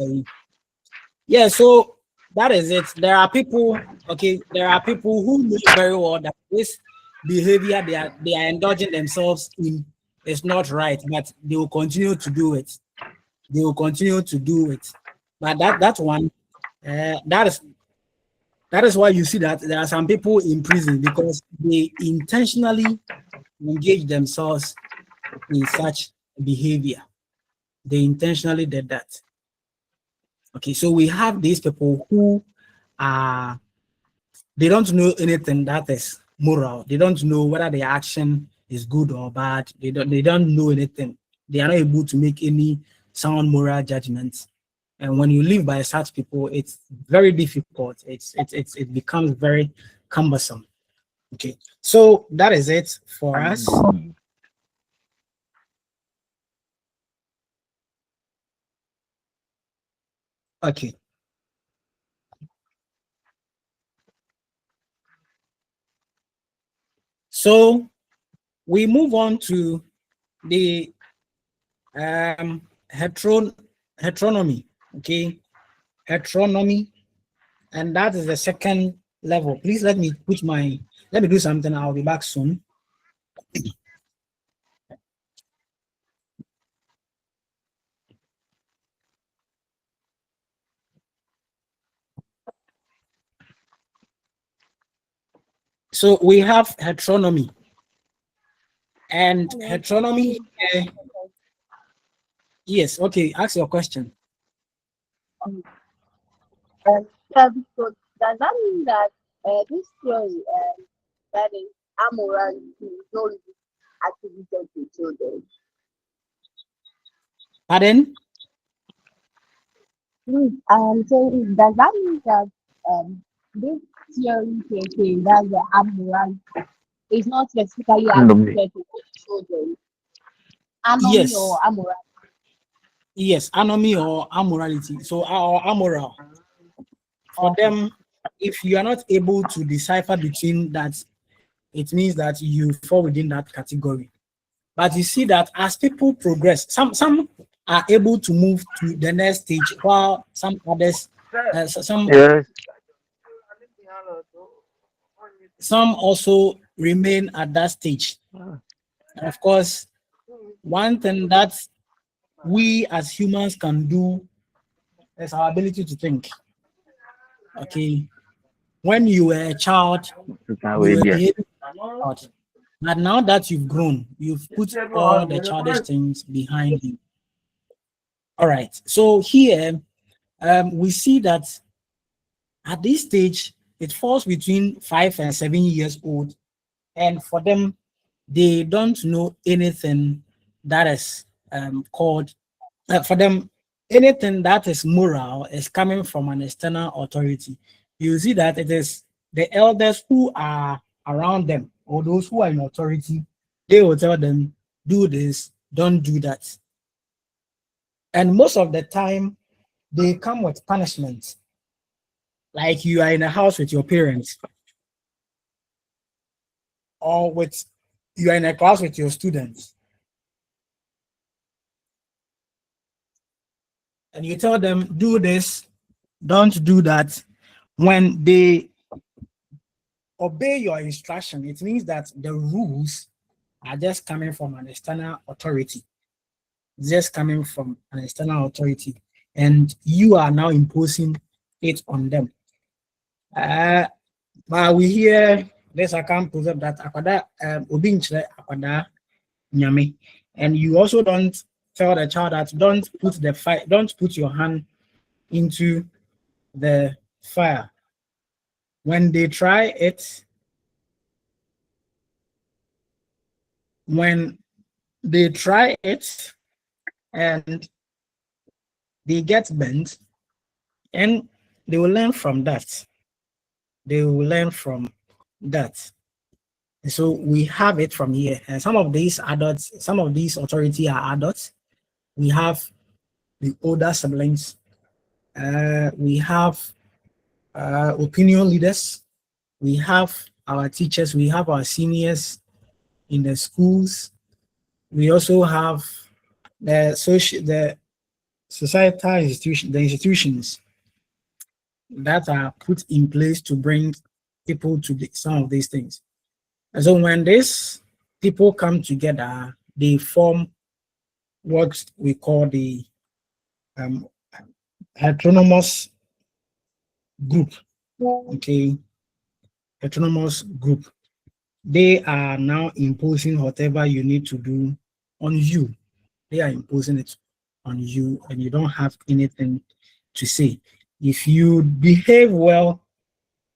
Yeah, so that is it. There are people who know very well that this behavior they are indulging themselves in is not right, but they will continue to do it. They will continue to do it. But that one, that is why you see that there are some people in prison because they intentionally engage themselves in such behavior. They intentionally did that. Okay, so we have these people who are, they don't know anything that is moral. They don't know whether their action is good or bad. They don't know anything. They are not able to make any sound moral judgments. And when you live by such people, it's very difficult. It becomes very cumbersome. Okay, so that is it for us. Okay. So we move on to the heteronomy. Okay, heteronomy, and that is the second level. Please let me do something. I'll be back soon. So we have heteronomy, and heteronomy Yes, okay, ask your question. Um, so does that mean that this theory that is amorality is not really attributed to children? Pardon? Saying does that mean that this theory taking that the amorality is not specifically Randomly. attributed to children? Anomy or Yes, amoral? yes, anomy or amorality. So, or amoral. For Okay. them, if you are not able to decipher between that, it means that you fall within that category. But you see that as people progress, some are able to move to the next stage, while some others, Yes. some also remain at that stage. And of course, one thing that we as humans can do is our ability to think. Okay, when you were a child, you were Yes. behaving like a child. But now that you've grown, you've put all the childish things behind you. All right. So here, we see that at this stage, it falls between 5 and 7 years old, and for them, they don't know anything that is called. For them, anything that is moral is coming from an external authority. You see that it is the elders who are around them, or those who are in authority. They will tell them, "Do this, don't do that," and most of the time, they come with punishment. Like you are in a house with your parents, or with you are in a class with your students, and you tell them, "Do this, don't do that." When they obey your instruction, it means that the rules are just coming from an external authority, just coming from an external authority, and you are now imposing it on them. But we hear this account prove that akwada obi nkyerɛ akwada nyame, and you also don't tell the child that don't put your hand into the fire. When they try it, when they try it and they get bent, and they will learn from that. They will learn from that. And so we have it from here. And some of these adults, some of these authority are adults. We have the older siblings. We have opinion leaders. We have our teachers. We have our seniors in the schools. We also have the societal institution, the institutions that are put in place to bring people to some of these things. And so when these people come together, they form what we call the um, heteronomous group. Okay, heteronomous group. They are now imposing whatever you need to do on you. They are imposing it on you, and you don't have anything to say. If you behave well,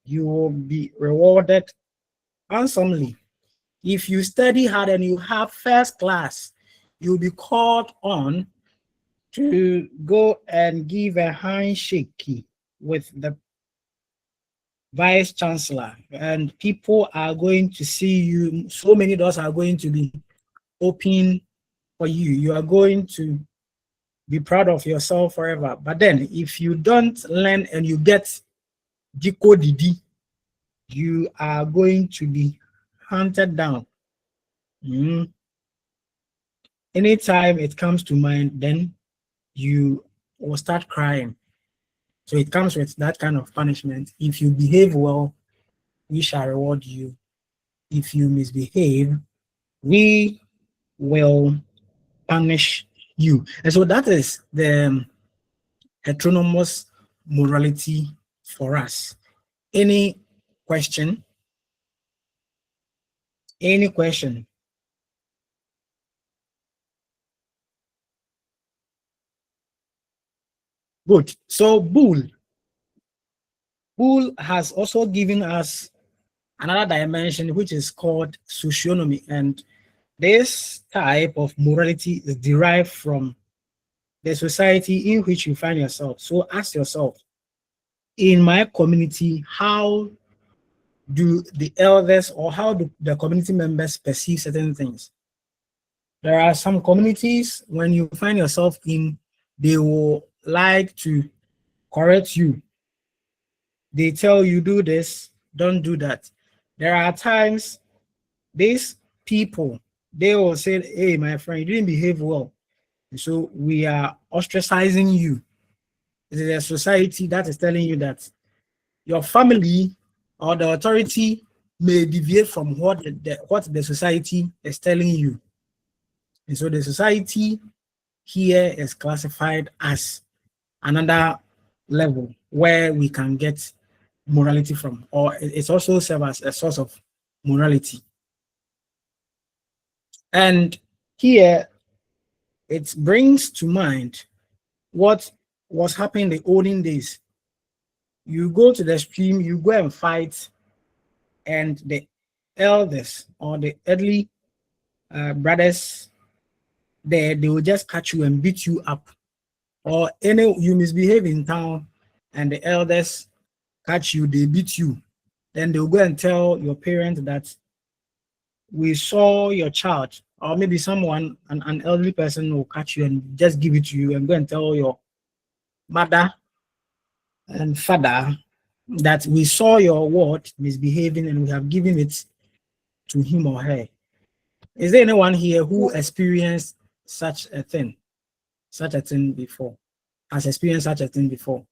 you will be rewarded handsomely. If you study hard and you have first class, you'll be called on to go and give a handshake with the vice chancellor, and people are going to see you. So many doors are going to be open for you. You are going to be proud of yourself forever. But then, if you don't learn and you get Diko Didi, you are going to be hunted down. Mm. Anytime it comes to mind, then you will start crying. So it comes with that kind of punishment. If you behave well, we shall reward you. If you misbehave, we will punish you. And so that is the heteronomous morality for us. Any question? Any question? Good. So Bull has also given us another dimension which is called socionomy, and this type of morality is derived from the society in which you find yourself. So ask yourself, in my community, how do the elders or how do the community members perceive certain things? There are some communities, when you find yourself in, they will like to correct you. They tell you, do this, don't do that. There are times these people, they will say, hey, my friend, you didn't behave well, so we are ostracizing you. It is a society that is telling you that your family or the authority may deviate from what the society is telling you. And so the society here is classified as another level where we can get morality from, or it's also serves as a source of morality. And here it brings to mind what was happening in the olden days. You go to the stream, you go and fight, and the elders or the early brothers there, they will just catch you and beat you up. Or you misbehave in town and the elders catch you, they beat you. Then they'll go and tell your parent that we saw your child, or maybe someone, an elderly person will catch you and just give it to you and go and tell your mother and father that we saw your ward misbehaving and we have given it to him or her. Is there anyone here who experienced such a thing before? Has experienced such a thing before?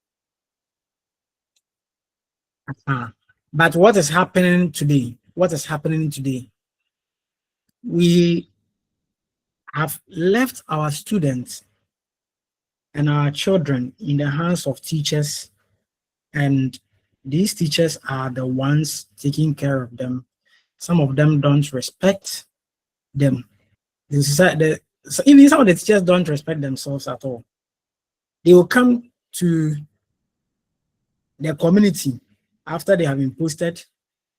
But what is happening today? We have left our students and our children in the hands of teachers, and these teachers are the ones taking care of them. Some of them don't respect them. Even some of the teachers don't respect themselves at all. They will come to their community after they have been posted,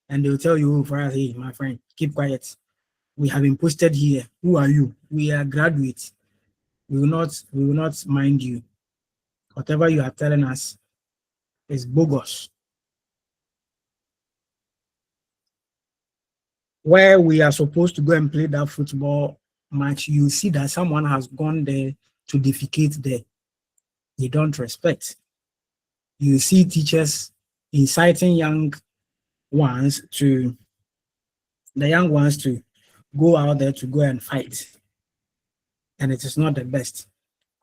and they will tell you, for us, hey, my friend, keep quiet. We have been posted here. Who are you? We are graduates. We will not mind you. Whatever you are telling us is bogus. Where we are supposed to go and play that football match, you see that someone has gone there to defecate there. They don't respect. You see teachers inciting the young ones to go out there to go and fight. And it is not the best.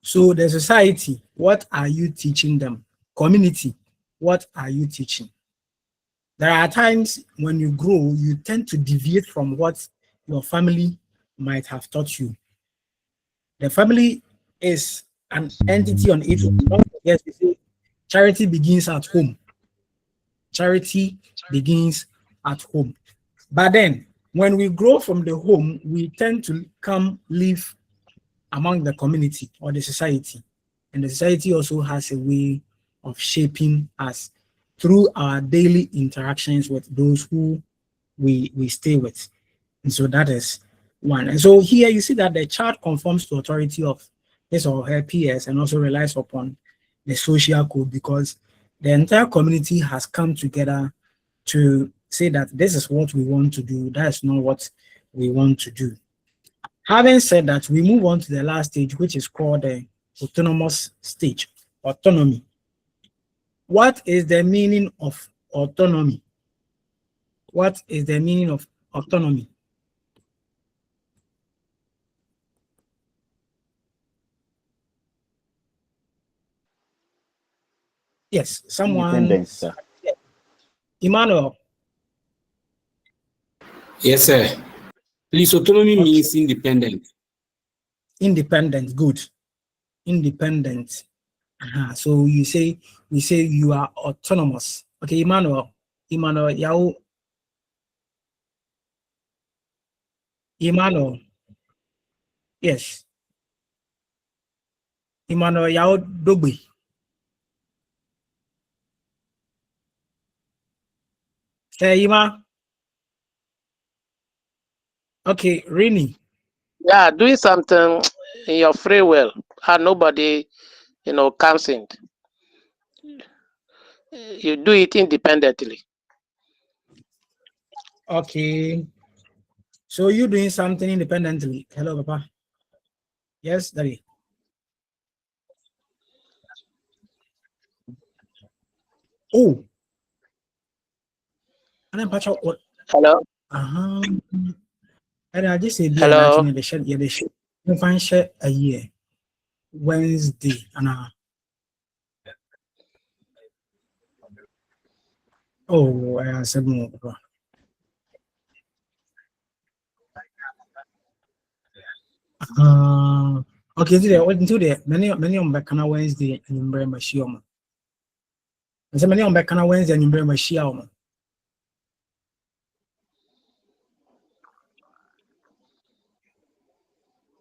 So the society, what are you teaching them? Community, what are you teaching? There are times when you grow, you tend to deviate from what your family might have taught you. The family is an entity on its own. Don't forget, they say charity begins at home. Charity begins at home. But then, when we grow from the home, we tend to live among the community or the society. And the society also has a way of shaping us through our daily interactions with those who we stay with. And so that is one. And so here you see that the child conforms to authority of his or her peers and also relies upon the social code, because the entire community has come together to say that this is what we want to do, that is not what we want to do. Having said that, we move on to the last stage, which is called the autonomous stage, autonomy. What is the meaning of autonomy? What is the meaning of autonomy? Yes, someone. Independence, sir. Emmanuel. Yes, sir. Please, autonomy means independent. Independent, good. Independent. So we say you are autonomous. Okay, Emmanuel, yao. Emmanuel. Yes. Emmanuel, yao dogbe. Ima. Okay, Rini. Yeah, doing something in your free will and nobody, comes in. You do it independently. Okay. So you doing something independently. Hello, Papa. Yes, Daddy. Oh. And then patch out what? Hello. And I just say be an Hello. in the shed. Yeah, the shed. You find share a year. Wednesday. And oh, I said more, Papa. Okay, into the many on back on Wednesday and in Brema Shioma. And so many on back on Wednesday and in Brema Shioma.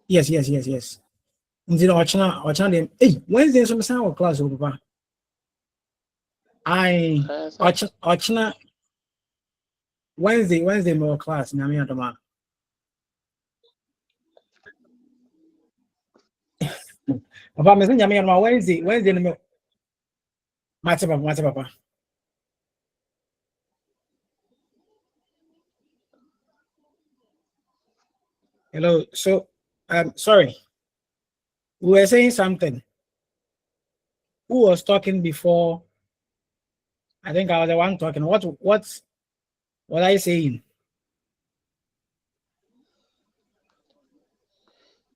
Yes. Into the Ochana them. Hey, Wednesday some sound class over, Papa. I Ochana Wednesday more class. Now me at the man. Papa, me send me on Wednesday no. Mate papa. Hello. So, sorry. We were saying something. Who was talking before? I think I was the one talking. What are you saying?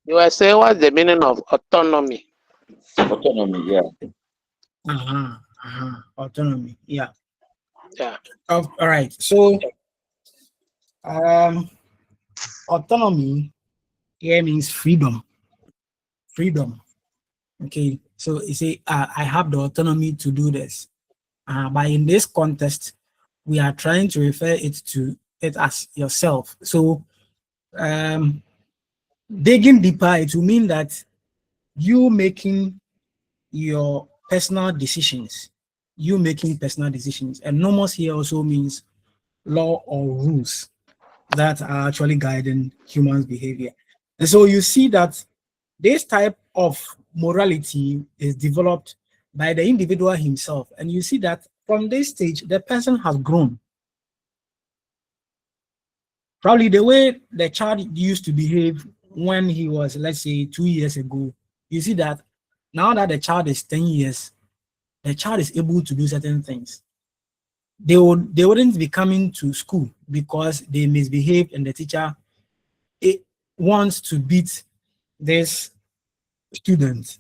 You were saying what's the meaning of autonomy? Autonomy, yeah. Autonomy, yeah. Yeah. All right. So, autonomy here means freedom. Freedom. Okay. So you say, I have the autonomy to do this. But in this context, we are trying to refer it to it as yourself. So, digging deeper, it will mean that you making your personal decisions. And nomos here also means law or rules that are actually guiding humans' behavior. And so you see that this type of morality is developed by the individual himself. And you see that from this stage, the person has grown. Probably the way the child used to behave when he was, let's say, 2 years ago, you see that now that the child is 10 years, the child is able to do certain things. They wouldn't be coming to school because they misbehaved and the teacher wants to beat this student.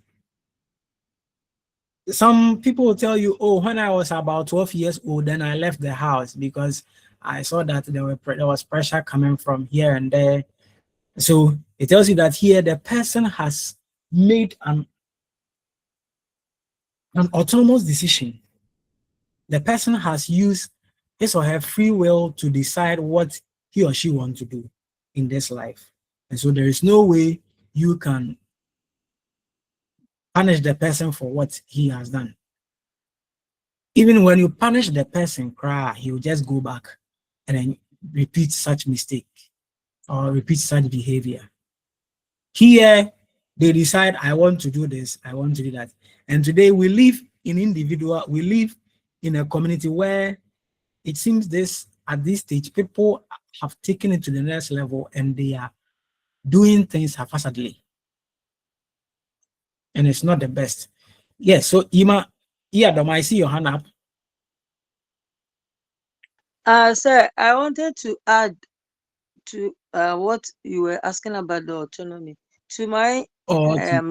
Some people will tell you, oh, when I was about 12 years old, then I left the house because I saw that there was pressure coming from here and there. So it tells you that here the person has made an autonomous decision. The person has used his or her free will to decide what he or she wants to do in this life. And so there is no way you can punish the person for what he has done. Even when you punish the person, he will just go back and then repeat such mistake or repeat such behavior. Here, they decide, I want to do this, I want to do that. And today we live in a community where it seems at this stage, people have taken it to the next level and they are doing things haphazardly. And it's not the best. Yes, so Ima, I see your hand up. Sir, I wanted to add to what you were asking about the autonomy. To my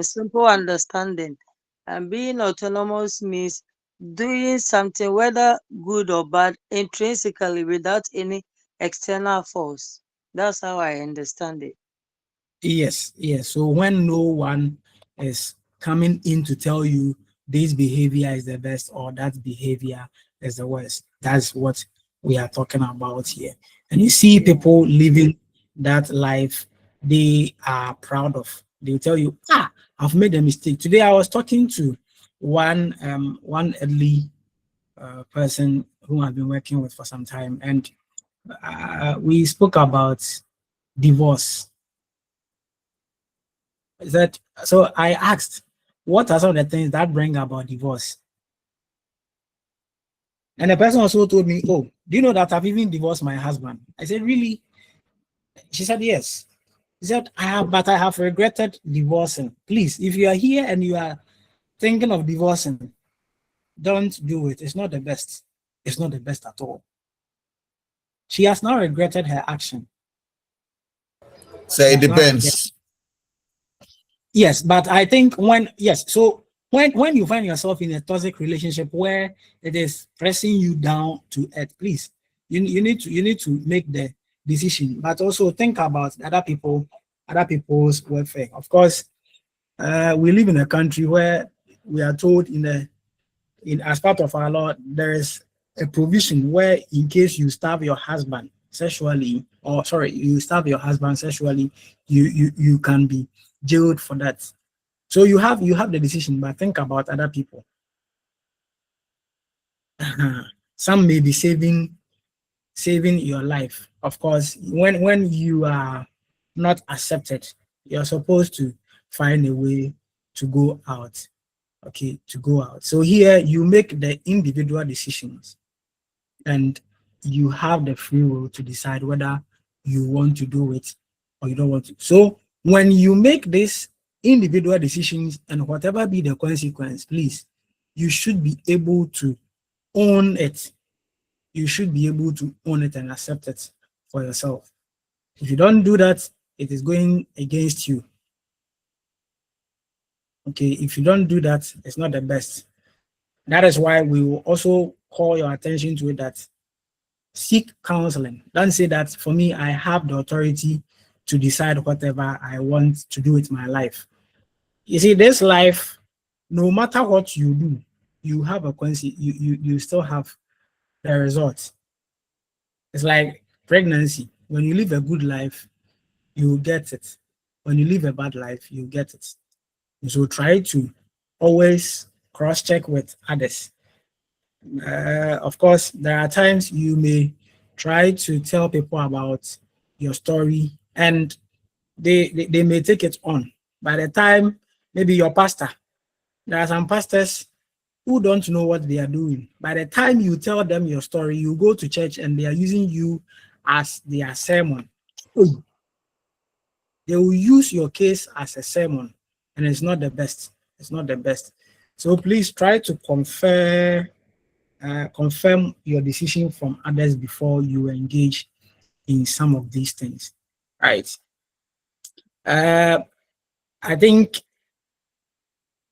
simple understanding, and being autonomous means doing something, whether good or bad, intrinsically without any external force. That's how I understand it. Yes. So when no one is coming in to tell you this behavior is the best or that behavior is the worst, that's what we are talking about here. And you see people living that life they are proud of. They'll tell you, I've made a mistake. Today I was talking to one elderly person whom I've been working with for some time, and we spoke about divorce. That so I asked, what are some of the things that bring about divorce? And the person also told me, oh, do you know that I've even divorced my husband? I said, really? She said, yes. She said, but I have regretted divorcing. Please, if you are here and you are thinking of divorcing, don't do it. It's not the best. It's not the best at all. She has now regretted her action. So it depends. Yes, but I think so when you find yourself in a toxic relationship where it is pressing you down to earth, please, you need to make the decision, but also think about other people's welfare. Of course, we live in a country where we are told as part of our law, there is a provision where in case you starve your husband sexually, you starve your husband sexually, you can be jailed for that. So you have the decision, but think about other people. Some may be saving your life. Of course, when you are not accepted, you're supposed to find a way to go out. Okay, to go out. So here you make the individual decisions, and you have the free will to decide whether you want to do it or you don't want to. So when you make these individual decisions, and whatever be the consequence, please, you should be able to own it. You should be able to own it and accept it for yourself. If you don't do that, it is going against you. Okay, if you don't do that, it's not the best. That is why we will also call your attention to it, that seek counseling. Don't say that for me, I have the authority to decide whatever I want to do with my life. You see, this life, no matter what you do, you have a consequence. You still have the result. It's like pregnancy. When you live a good life, you get it. When you live a bad life, you get it. So try to always cross-check with others. Of course, there are times you may try to tell people about your story, and they may take it on. By the time, maybe your pastor, there are some pastors who don't know what they are doing. By the time you tell them your story, you go to church and they are using you as their sermon. They will use your case as a sermon, and it's not the best. It's not the best. So please try to confirm your decision from others before you engage in some of these things. Right. I think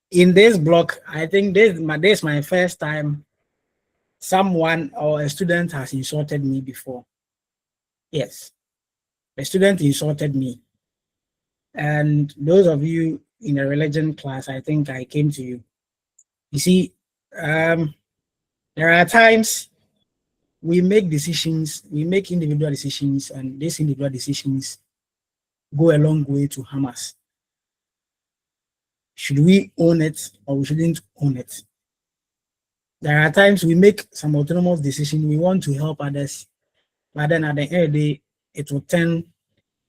in this block, I think this is my first time someone or a student has insulted me before. Yes, a student insulted me. And those of you in a religion class, I think I came to you. You see, there are times we make decisions, we make individual decisions, and these individual decisions go a long way to harm us. Should we own it or we shouldn't own it? There are times we make some autonomous decision, we want to help others, but then at the end of the day, it will turn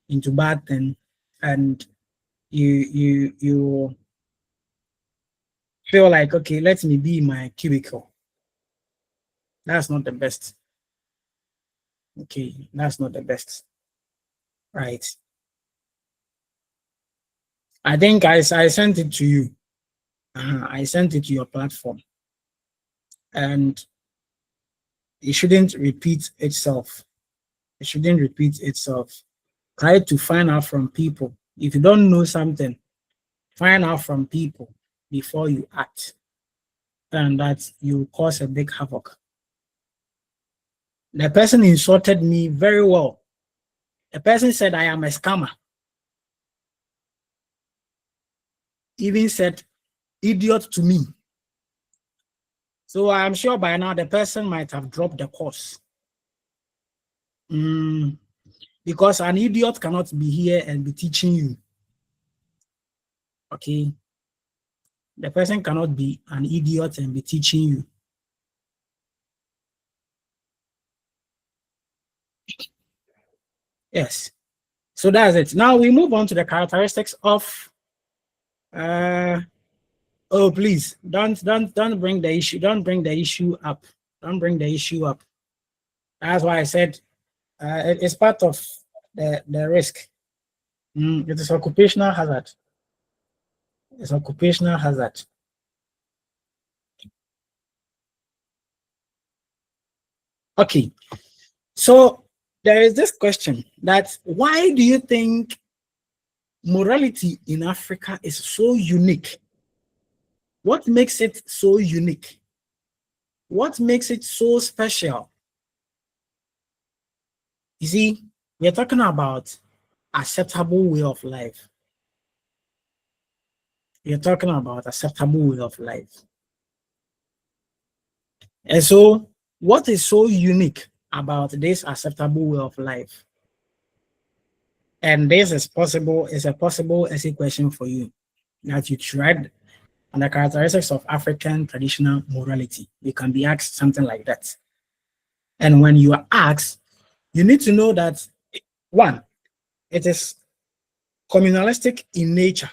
into bad thing, and you feel like, okay, let me be in my cubicle. That's not the best. Okay, that's not the best. Right. I think I sent it to you. I sent it to your platform. And it shouldn't repeat itself. It shouldn't repeat itself. Try to find out from people. If you don't know something, find out from people before you act. And that you cause a big havoc. The person insulted me very well. The person said I am a scammer. Even said idiot to me. So I'm sure by now the person might have dropped the course. Because an idiot cannot be here and be teaching you. Okay. The person cannot be an idiot and be teaching you. Yes. So that's it. Now we move on to the characteristics of oh please don't bring the issue, don't bring the issue up. Don't bring the issue up. That's why I said it's part of the risk. It is occupational hazard. It's occupational hazard. Okay. So there is this question that why do you think morality in Africa is so unique? What makes it so unique? What makes it so special? You see, we're talking about acceptable way of life. We're talking about acceptable way of life. And so, what is so unique about this acceptable way of life? And this is possible, is a possible essay question for you that you tried on the characteristics of African traditional morality. You can be asked something like that. And when you are asked, you need to know that one, it is communalistic in nature.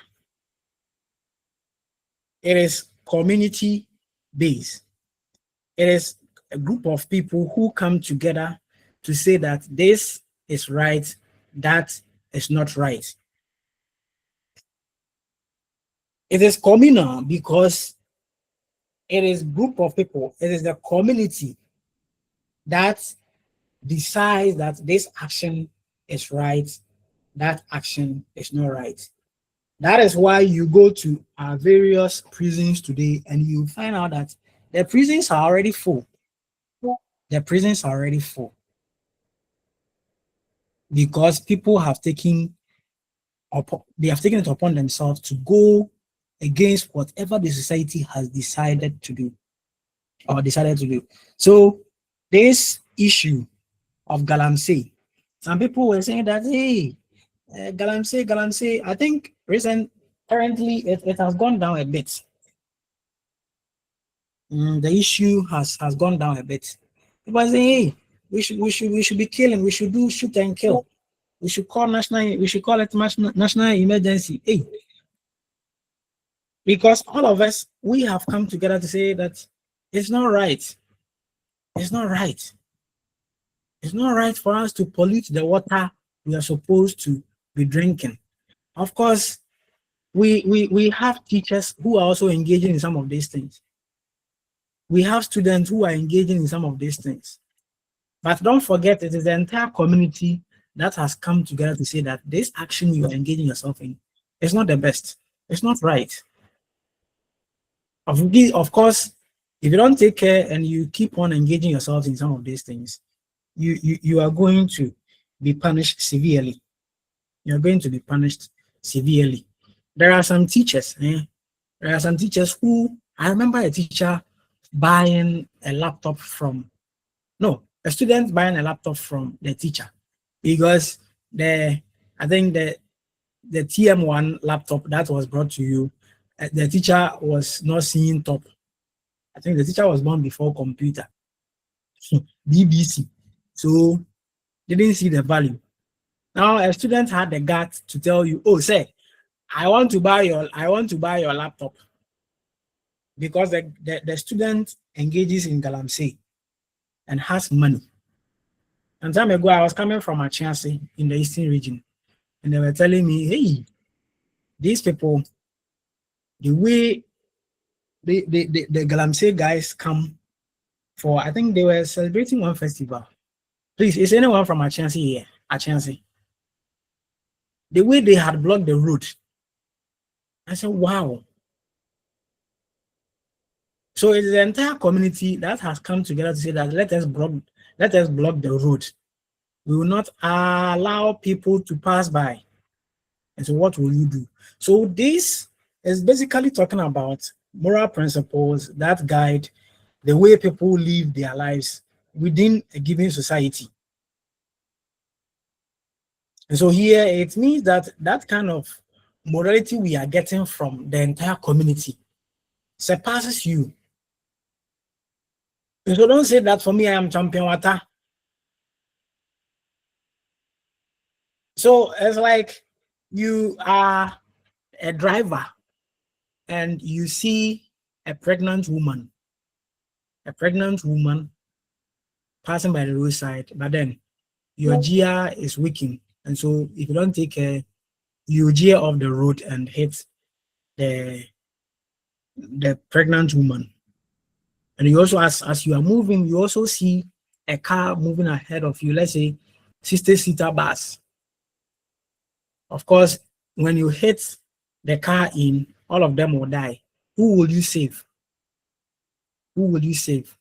It is community based. It is a group of people who come together to say that this is right, that is not right. It is communal because it is a group of people, it is the community that decides that this action is right, that action is not right. That is why you go to our various prisons today and you find out that the prisons are already full. The prisons are already full because people have taken it upon themselves to go against whatever the society has decided to do. So this issue of Galamsey, some people were saying that, hey, Galamsey, I think currently it has gone down a bit. The issue has gone down a bit. People say, hey, we should be killing, we should do shoot and kill. We should call it national emergency. Hey, because all of us, we have come together to say that it's not right. It's not right. It's not right for us to pollute the water we are supposed to be drinking. Of course, we have teachers who are also engaging in some of these things. We have students who are engaging in some of these things. But don't forget, it is the entire community that has come together to say that this action you are engaging yourself in is not the best. It's not right. Of course, if you don't take care and you keep on engaging yourself in some of these things, you are going to be punished severely. You're going to be punished severely. There are some teachers, there are some teachers who, I remember a teacher buying a laptop a student buying a laptop from the teacher because I think the TM1 laptop that was brought to you, the teacher was not seeing top. I think the teacher was born before computer, BBC, so they didn't see the value. Now a student had the guts to tell you, oh, say, I want to buy your laptop because the student engages in Galamsey and has money. And time ago, I was coming from Achiase in the Eastern region, and they were telling me, hey, these people, the way the Galamsey guys come for, I think they were celebrating one festival. Please, is anyone from Achiase here? Achiase. The way they had blocked the road, I said, wow. So it's the entire community that has come together to say that let us block the road. We will not allow people to pass by. And so what will you do? So this is basically talking about moral principles that guide the way people live their lives within a given society. And so here it means that that kind of morality we are getting from the entire community surpasses you. And so don't say that for me, I am champion water. So it's like you are a driver and you see a pregnant woman passing by the roadside, but then your gear is weakened. And so if you don't take care, you gear off the road and hit the pregnant woman. And you also, as you are moving, you also see a car moving ahead of you, let's say 60-seater bus. Of course, when you hit the car in, all of them will die. Who will you save? Who will you save?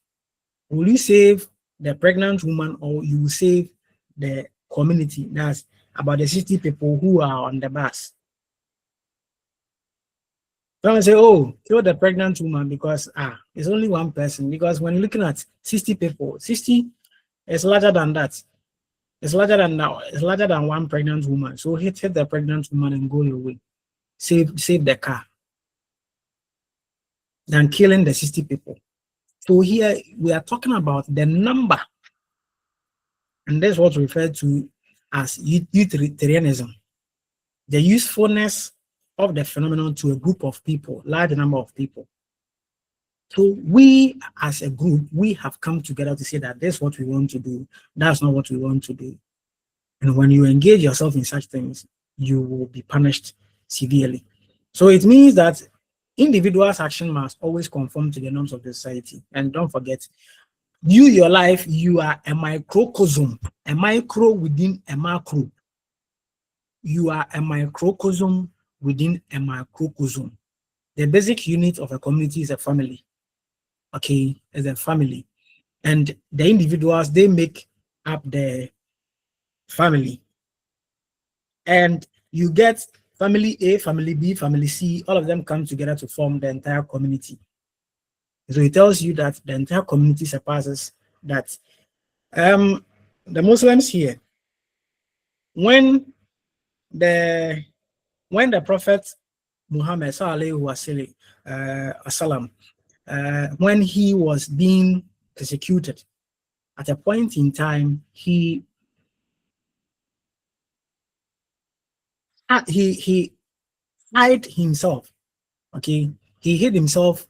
Will you save the pregnant woman, or you will save the community? That's about the 60 people who are on the bus. Don't say, oh, kill the pregnant woman because it's only one person. Because when you're looking at 60 people, 60 is larger than that. It's larger than now. It's larger than one pregnant woman. So hit the pregnant woman and go your way. Save the car than killing the 60 people. So here we are talking about the number, and that's what's referred to as utilitarianism, the usefulness of the phenomenon to a group of people, large number of people. So we as a group, we have come together to say that this is what we want to do, that's not what we want to do. And when you engage yourself in such things, you will be punished severely. So it means that individuals' action must always conform to the norms of the society. And don't forget, your life, you are a microcosm, a micro within a macro. You are a microcosm within a microcosm. The basic unit of a community is a family. Okay, is a family. And the individuals, they make up the family. And you get family A, family B, family C, all of them come together to form the entire community. So it tells you that the entire community surpasses that. The Muslims here, when the Prophet Muhammad when he was being persecuted, at a point in time, he hid himself. Okay, he hid himself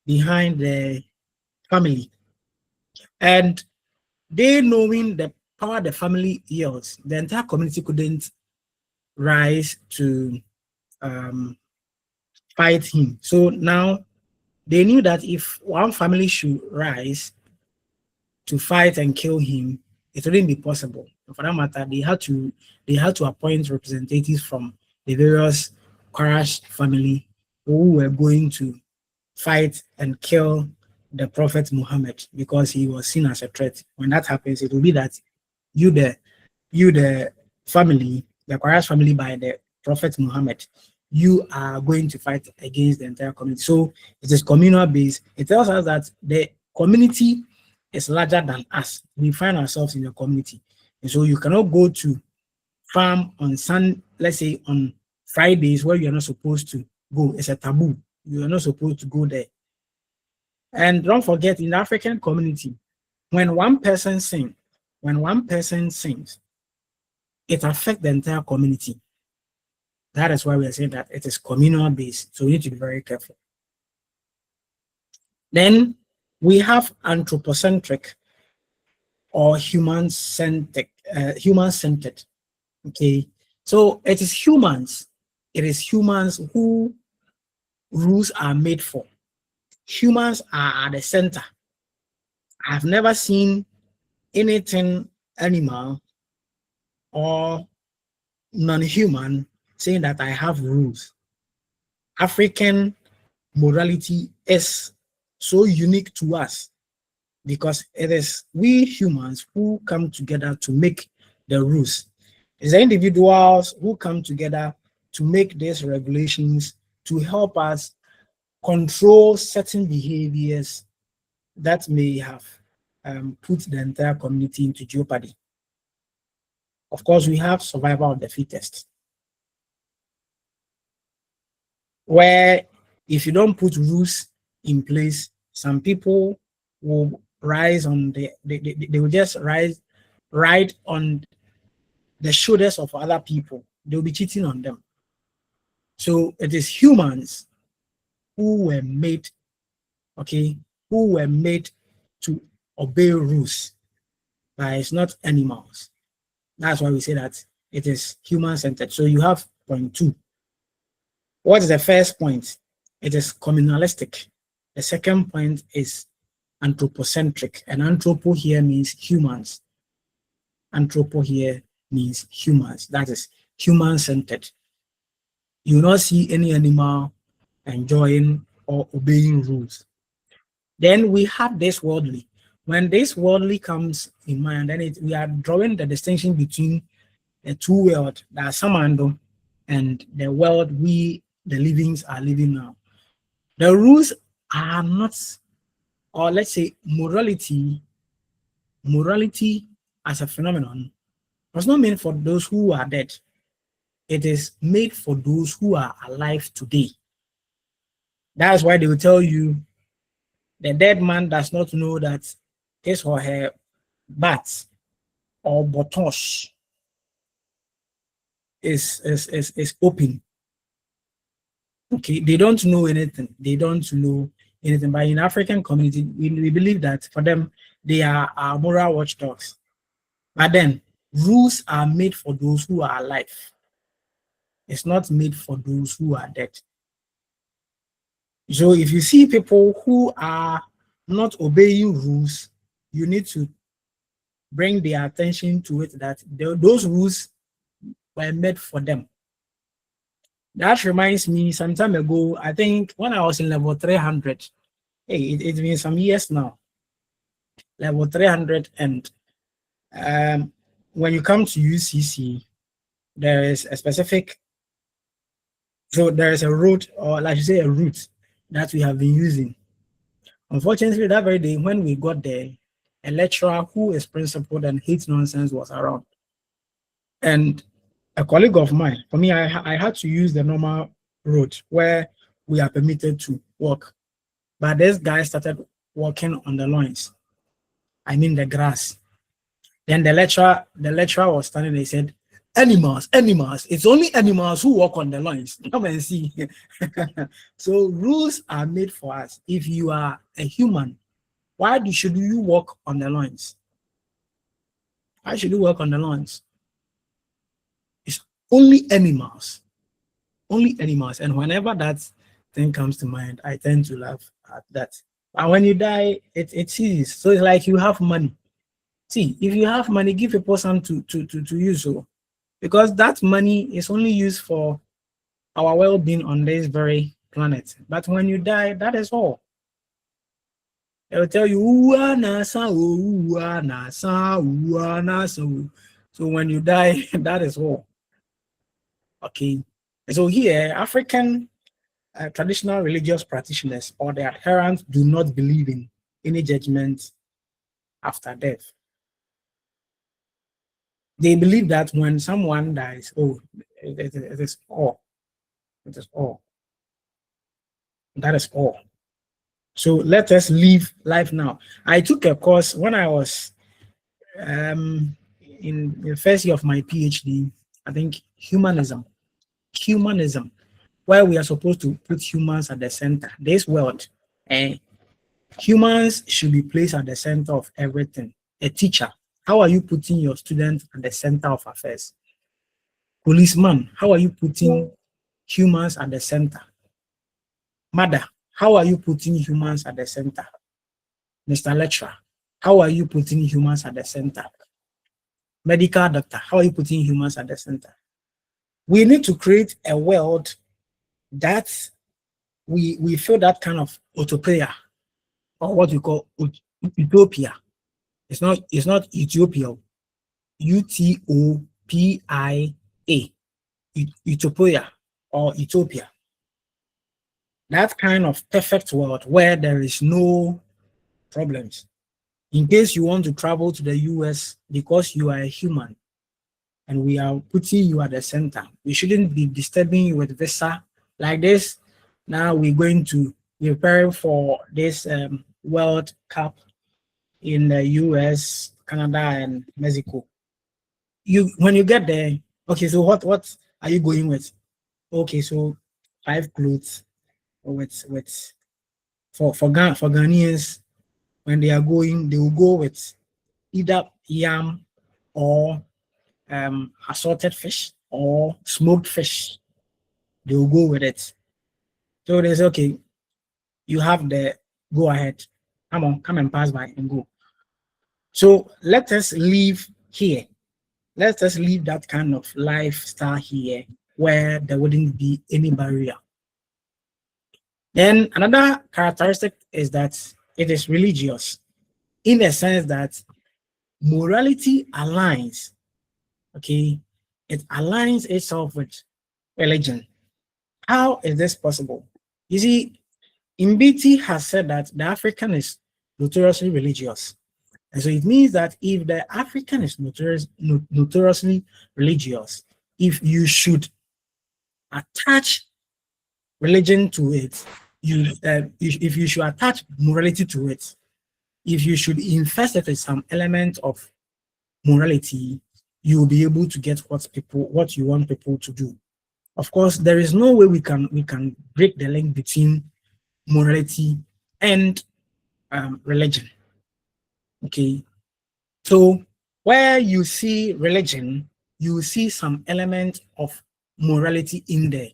behind the family, and they, knowing the power the family yields, the entire community couldn't rise to fight him. So now they knew that if one family should rise to fight and kill him, it wouldn't be possible. And for that matter, they had to appoint representatives from the various Quraysh family who were going to fight and kill the Prophet Muhammad because he was seen as a threat. When that happens, it will be that you the family, the Quraysh family by the Prophet Muhammad, you are going to fight against the entire community. So it is communal based. It tells us that the community is larger than us. We find ourselves in the community. And so you cannot go to farm on let's say on Fridays where you're not supposed to go. It's a taboo. You are not supposed to go there. And don't forget, in the African community, when one person sings, it affects the entire community. That is why we are saying that it is communal based. So we need to be very careful. Then we have anthropocentric or human-centered. Okay, so it is humans. It is humans who rules are made for. Humans are at the center. I've never seen anything animal or non-human saying that I have rules. African morality is so unique to us because it is we humans who come together to make the rules. It's the individuals who come together to make these regulations to help us control certain behaviors that may have put the entire community into jeopardy. Of course, we have survival of the fittest, where if you don't put rules in place, some people will rise on they will just rise right on the shoulders of other people. They'll be cheating on them. So it is humans who were made, okay, who were made to obey rules, but it's not animals. That's why we say that it is human-centered. So you have point 2. What is the first point? It is communalistic. The second point is anthropocentric. And anthropo here means humans. Anthropo here means humans. That is human-centered. You will not see any animal enjoying or obeying rules. Then we have this worldly. When this worldly comes in mind, then we are drawing the distinction between the two worlds, the Samando and the world we, the livings, are living now. The rules are not, or let's say morality as a phenomenon was not meant for those who are dead. It is made for those who are alive today. That's why they will tell you the dead man does not know that his or her bat or botosh is open. Okay, they don't know anything. They don't know anything. But in African community, we believe that for them, they are our moral watchdogs. But then rules are made for those who are alive. It's not made for those who are dead. So if you see people who are not obeying rules, you need to bring their attention to it that those rules were made for them. That reminds me, some time ago, I think when I was in level 300, hey, it's been some years now, level 300, and when you come to UCC, there is a specific, so there is a route, or like you say, a route that we have been using. Unfortunately, that very day when we got there, a lecturer who is principled and hates nonsense was around. And a colleague of mine, for me, I had to use the normal road where we are permitted to walk. But this guy started walking on the lawns. I mean the grass. Then the lecturer was standing there. He said, animals. It's only animals who walk on the lawns. Come and see. So rules are made for us. If you are a human, why should you walk on the lawns? Why should you walk on the lawns? It's only animals. Only animals. And whenever that thing comes to mind, I tend to laugh at that. And when you die, it's easy. So it's like you have money. See, if you have money, give people some to use. So, because that money is only used for our well-being on this very planet. But when you die, that is all. They will tell you, so when you die, that is all. Okay. So here, African traditional religious practitioners or their adherents do not believe in any judgment after death. They believe that when someone dies, oh, it is all. It is all. That is all. So let us live life now. I took a course when I was in the first year of my PhD, I think humanism, where we are supposed to put humans at the center. This world, humans should be placed at the center of everything. A teacher, how are you putting your students at the center of affairs? Policeman, how are you putting humans at the center? Mother, how are you putting humans at the center? Mr. Lecturer, how are you putting humans at the center? Medical doctor, how are you putting humans at the center? We need to create a world that we feel that kind of utopia, or what we call utopia. It's not Ethiopia. UTOPIA. Utopia or utopia. That kind of perfect world where there is no problems. In case you want to travel to the US because you are a human and we are putting you at the center, we shouldn't be disturbing you with visa like this. Now we're going to prepare for this World Cup in the US, Canada, and Mexico. you when you get there, okay, so what are you going with? Okay, so 5 clothes with for Ghanaians, when they are going, they will go with either yam or assorted fish or smoked fish. They will go with it. So they say, okay, you have the go ahead. Come on, come and pass by and go. So let us leave here. Let us leave that kind of lifestyle here where there wouldn't be any barrier. Then another characteristic is that it is religious in the sense that morality aligns, okay? It aligns itself with religion. How is this possible? You see, Mbiti has said that the African is notoriously religious. And so it means that if the African is notoriously religious, if you should attach religion to it, if you should attach morality to it, if you should infest it with some element of morality, you will be able to get what you want people to do. Of course, there is no way we can break the link between morality and religion. Okay, so where you see religion, you see some element of morality in there.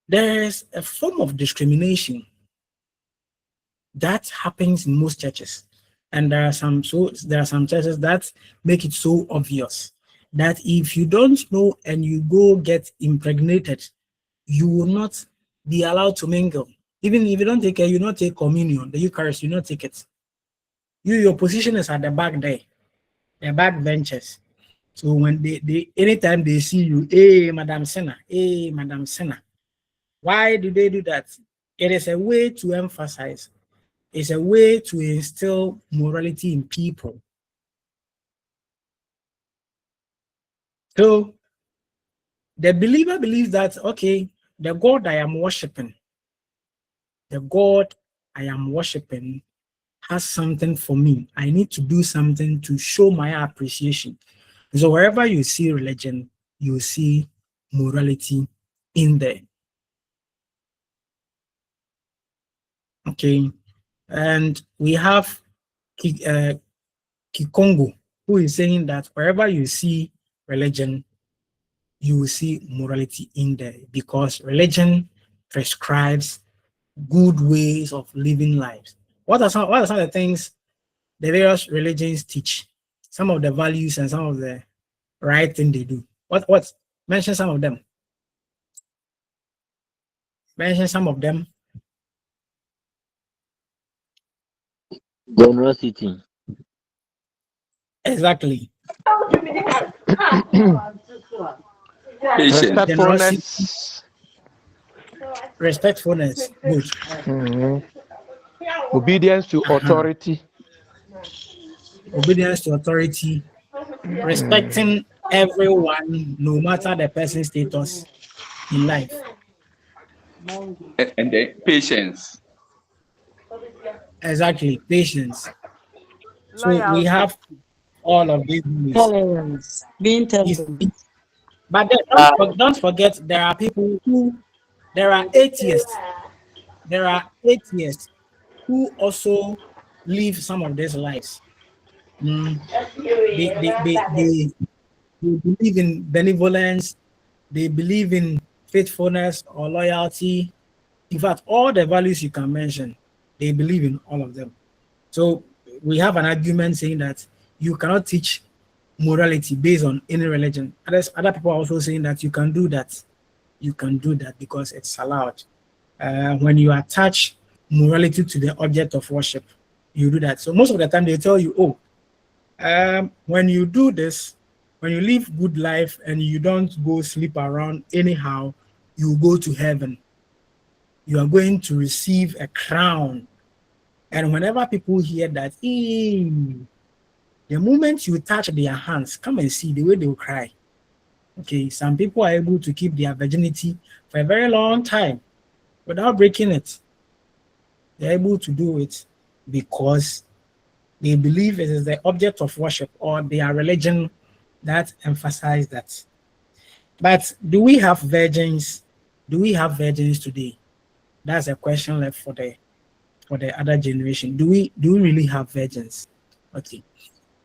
There's a form of discrimination that happens in most churches, and there are some churches that make it so obvious that if you don't know and you go get impregnated, you will not be allowed to mingle. Even if you don't take care, you not take communion, the Eucharist, you not take it. Your position is at the back there, the back benches. So when they anytime they see you, hey, Madam Senna, hey, Madam Senna. Why do they do that? It is a way to emphasize, it's a way to instill morality in people. So the believer believes that, okay, the God I am worshiping, has something for me. I need to do something to show my appreciation. So wherever you see religion, you see morality in there. Okay, and we have Kikongo, who is saying that wherever you see religion, you will see morality in there, because religion prescribes good ways of living lives. What are some of the things the various religions teach? Some of the values and some of the right thing they do. What? Mention some of them. Mention some of them. Generosity. Exactly. Respectfulness. Respectfulness. Good. Obedience to authority. Obedience to authority. Respecting everyone, no matter the person's status in life. And then patience. Exactly. Patience. So we have all of these ways. Tolerance, being temperate. But don't forget, there are people there are atheists who also live some of these lives. They believe in benevolence, they believe in faithfulness or loyalty. In fact, all the values you can mention, they believe in all of them. So we have an argument saying that you cannot teach morality based on any religion. Other people are also saying that you can do that. You can do that because it's allowed. When you attach morality to the object of worship, you do that. So most of the time they tell you, when you do this, when you live good life and you don't go sleep around anyhow, you go to heaven. You are going to receive a crown. And whenever people hear that, the moment you touch their hands, come and see the way they will cry. Okay, some people are able to keep their virginity for a very long time without breaking it. They're able to do it because They believe it is the object of worship or their religion that emphasize that. But do we have virgins? Do we have virgins today? That's a question left for the other generation. Do we really have virgins? Okay.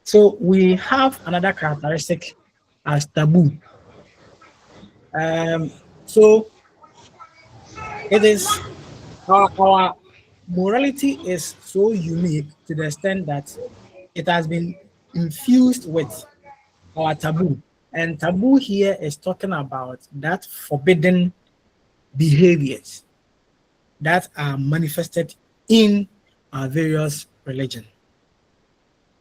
So we have another characteristic as taboo. So it is our morality is so unique to the extent that it has been infused with our taboo. And taboo here is talking about that forbidden behaviors that are manifested in our various religion.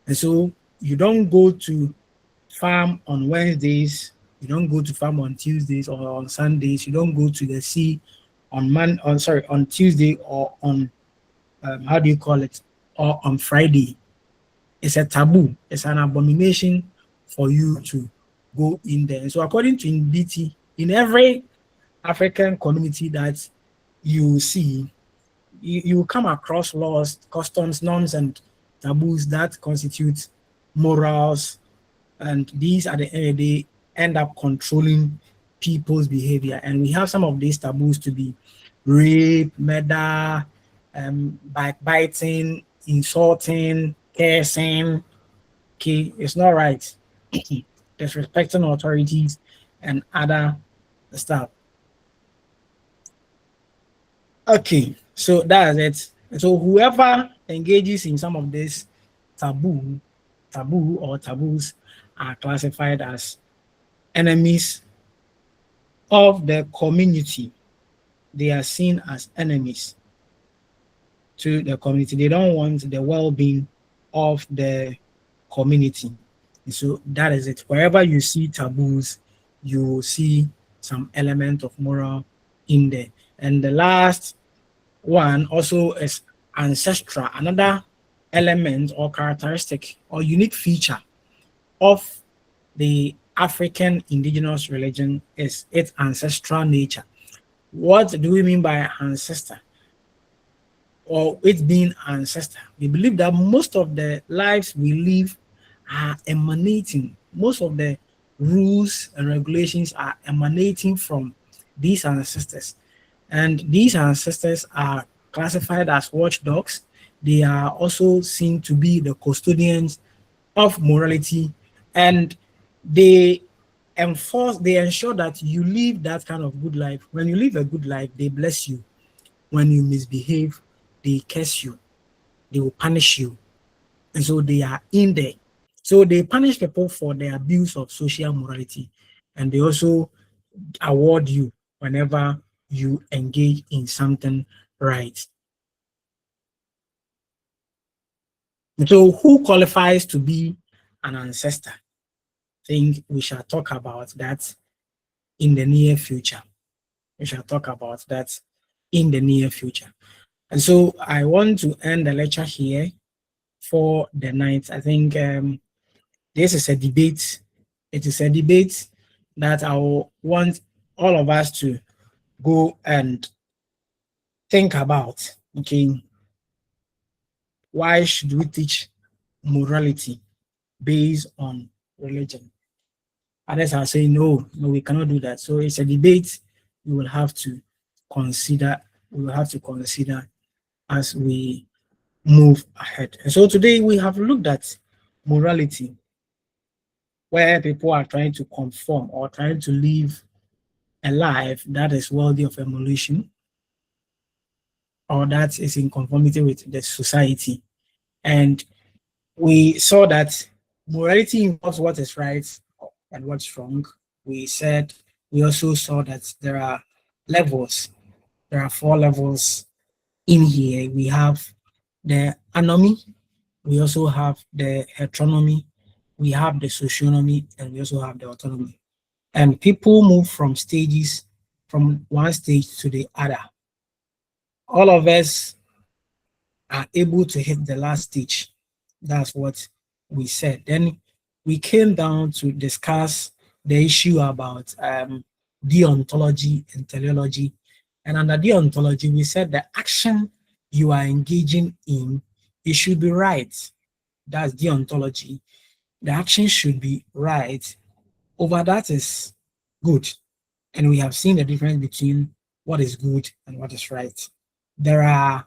And so you don't go to farm on Wednesdays, you don't go to farm on Tuesdays or on Sundays, you don't go to the sea on Tuesday or on how do you call it, or on Friday. It's a taboo. It's an abomination for you to go in there. So according to BT, in every African community that you see, you come across laws, customs, norms, and taboos that constitute morals, and these at the end of the day end up controlling people's behavior. And we have some of these taboos to be rape, murder, backbiting, insulting, cursing. Okay, it's not right. Disrespecting authorities and other stuff. Okay, so that's it. So whoever engages in some of this taboo or taboos are classified as enemies of the community. They are seen as enemies to the community. They don't want the well-being of the community. And so that is it. Wherever you see taboos, you will see some element of moral in there. And the last one also is ancestral, another element or characteristic or unique feature of the African indigenous religion is its ancestral nature. What do we mean by ancestor or it being ancestor? We believe that most of the lives we live are emanating, most of the rules and regulations are emanating from these ancestors. And these ancestors are classified as watchdogs. They are also seen to be the custodians of morality, and they ensure that you live that kind of good life. When you live a good life, they bless you. When you misbehave, they curse you. They will punish you. And so they are in there. So they punish people for their abuse of social morality, and they also award you whenever you engage in something right. So who qualifies to be an ancestor? I think we shall talk about that in the near future. We shall talk about that in the near future. And so I want to end the lecture here for the night. I think this is a debate. It is a debate that I want all of us to go and think about. Okay, why should we teach morality based on religion? Others are saying no, we cannot do that. So it's a debate we will have to consider. We will have to consider as we move ahead. And so today we have looked at morality, where people are trying to conform or trying to live a life that is worthy of emulation or that is in conformity with the society. And we saw that morality involves what is right and what's wrong. We also saw that there are levels. There are 4 levels in here. We have the anomy, we also have the heteronomy, we have the socionomy, and we also have the autonomy. And people move from one stage to the other. All of us are able to hit the last stage. That's what we said. Then we came down to discuss the issue about deontology and teleology. And under deontology, we said the action you are engaging in, it should be right. that's deontology. The action should be right. Over that is good. And we have seen the difference between what is good and what is right. There are,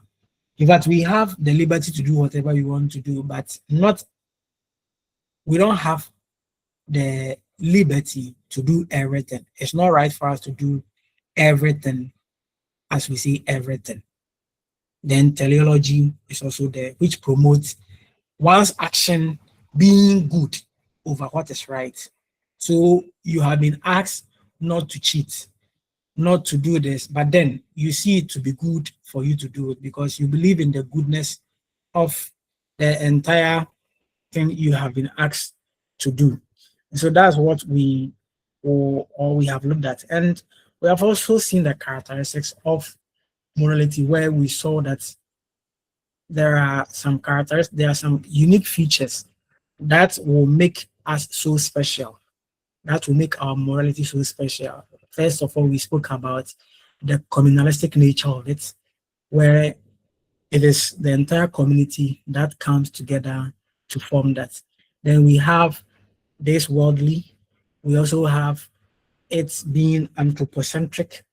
in fact, we have the liberty to do whatever we want to do, but we don't have the liberty to do everything. It's not right for us to do everything as we see everything. Then teleology is also there, which promotes one's action being good over what is right. So you have been asked not to cheat, not to do this, but then you see it to be good for you to do it because you believe in the goodness of the entire thing you have been asked to do. And so that's what we we have looked at. And we have also seen the characteristics of morality where we saw that there are some characters, there are some unique features that will make us so special, that will make our morality so special. First of all, we spoke about the communalistic nature of it, where it is the entire community that comes together to form that. Then we have this worldly, we also have it being anthropocentric,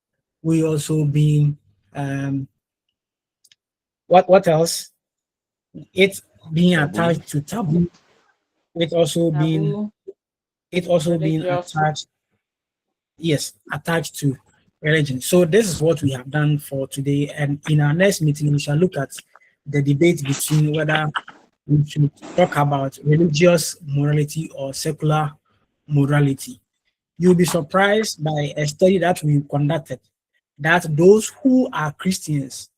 we also being what else? It being attached to taboo, it also being attached, yes, attached to religion. So this is what we have done for today, and in our next meeting we shall look at the debate between whether we should talk about religious morality or secular morality. You'll be surprised by a study that we conducted that those who are Christians,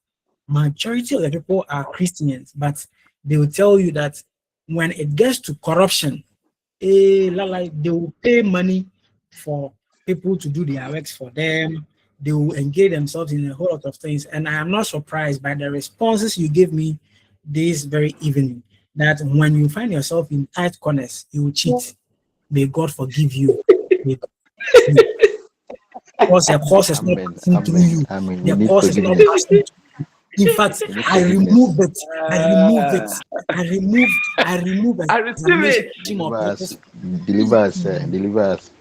majority of the people are Christians, but they will tell you that when it gets to corruption, like they will pay money for people to do their works for them. They will engage themselves in a whole lot of things. And I am not surprised by the responses you gave me this very evening, that when you find yourself in tight corners, you will cheat. May God forgive you. May God forgive you. Because the course is not passing through you. The course is not passing through you. In fact, I remove it. I remove it. I remove it. I receive it. Deliver us, deliver us.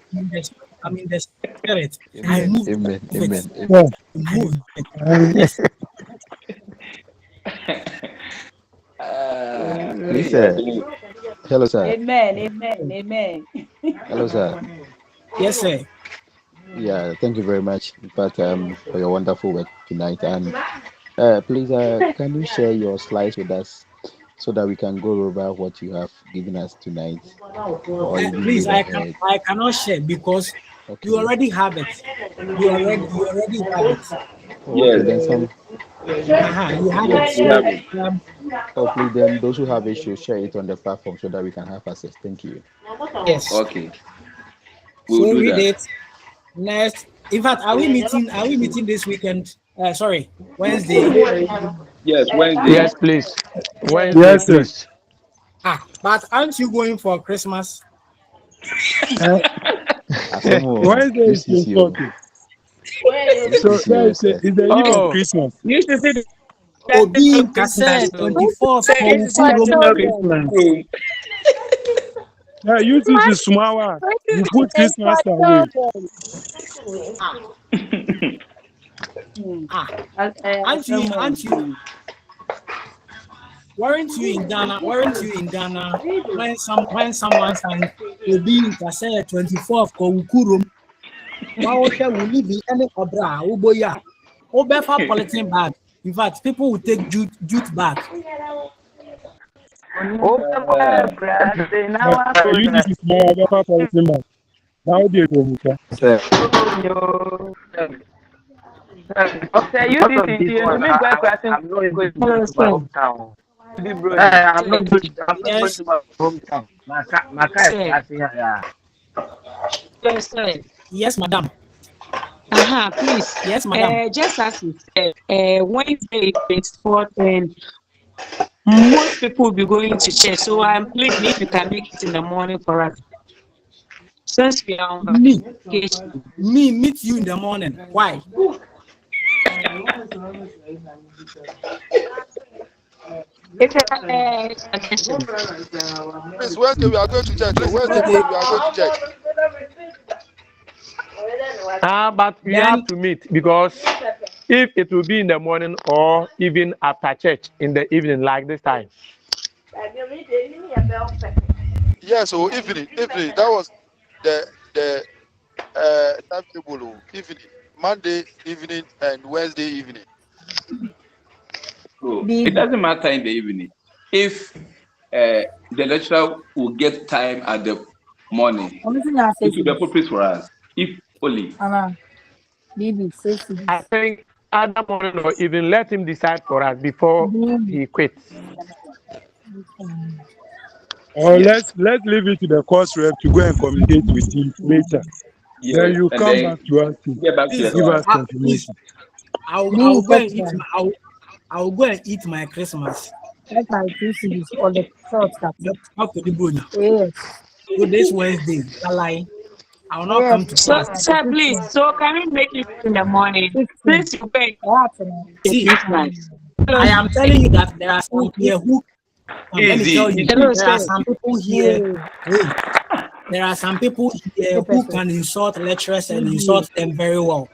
I mean the spirit. I Amen, remove amen, it. amen, Yeah. Remove it. Yes. Please, sir. Hello, sir. Amen, amen, amen. Hello, sir. Yes, sir. Yeah, thank you very much, in fact, for your wonderful work tonight. And please, can you share your slides with us so that we can go over what you have given us tonight, or even Please, move ahead? I cannot share because Okay. you already have it. You already have it. Oh, okay, then some. You have it. Yes, we So have it. Hopefully, then those who have it should share it on the platform so that we can have access. Thank you. yes. Okay. So We'll do read that. it. Next. In fact, are we meeting this weekend? Sorry, Wednesday. Yes, Wednesday. Yes, please. Wednesday, Yes, sir. please. But aren't you going for Christmas? Wednesday is your birthday. So that is the eve of Christmas. You should see the Obi in Christmas. Kasese 24th for It's for Ukurum. children. Yeah, you two to Sumawa. You put It's for Christmas away. Aren't you? Weren't you in Ghana? Weren't you in Ghana when someone sang Obi in Kasese 24th for Ukurum? Why would we live in any obra? Uboya. Obefa polythene bag. In fact, people will take jute bag. You two to Sumawa. Now they go. Sir. Say you Because of think this you one, make I'm question. not able to go to my hometown. I'm not going to my hometown. My car is passing here. Yeah. Yes, sir. Yes, madam. Please. Yes, madam. Just as you said, Wednesday 24th, and most people will be going to church. So I'm pleading if you can make it in the morning for us. Since we are on vacation. Me meet you in the morning. Why? It's a suggestion. Please, Wednesday we are going to church. Oh, Wednesday Okay. morning we are going to church. But we Then have to meet because if it will be in the morning or even after church in the evening like this time. Yes, so evening. That was the timetable. Evening, Monday evening and Wednesday evening. So it doesn't matter in the evening. If the lecturer will get time at the morning, it will be appropriate for us. If only. I think other morning or even let him decide for us before he quits. Or let's leave it to the course rep to go and communicate with him later. Then Yes, you and come then back to us to get back to please, the give us class. please, confirmation. I'll go and eat I'll go and eat my Christmas. Let my two cities or the short Yep, after the brunch. Yes. So this Wednesday, I will not Yes. come to So, class. sir, please. So, can we make it in the morning? Please, you pay the See, Christmas. I am telling you that there are some here who, let me tell you, Hello, there are sir. some people here. Wait, there are some people here who can insult lecturers and insult them very well,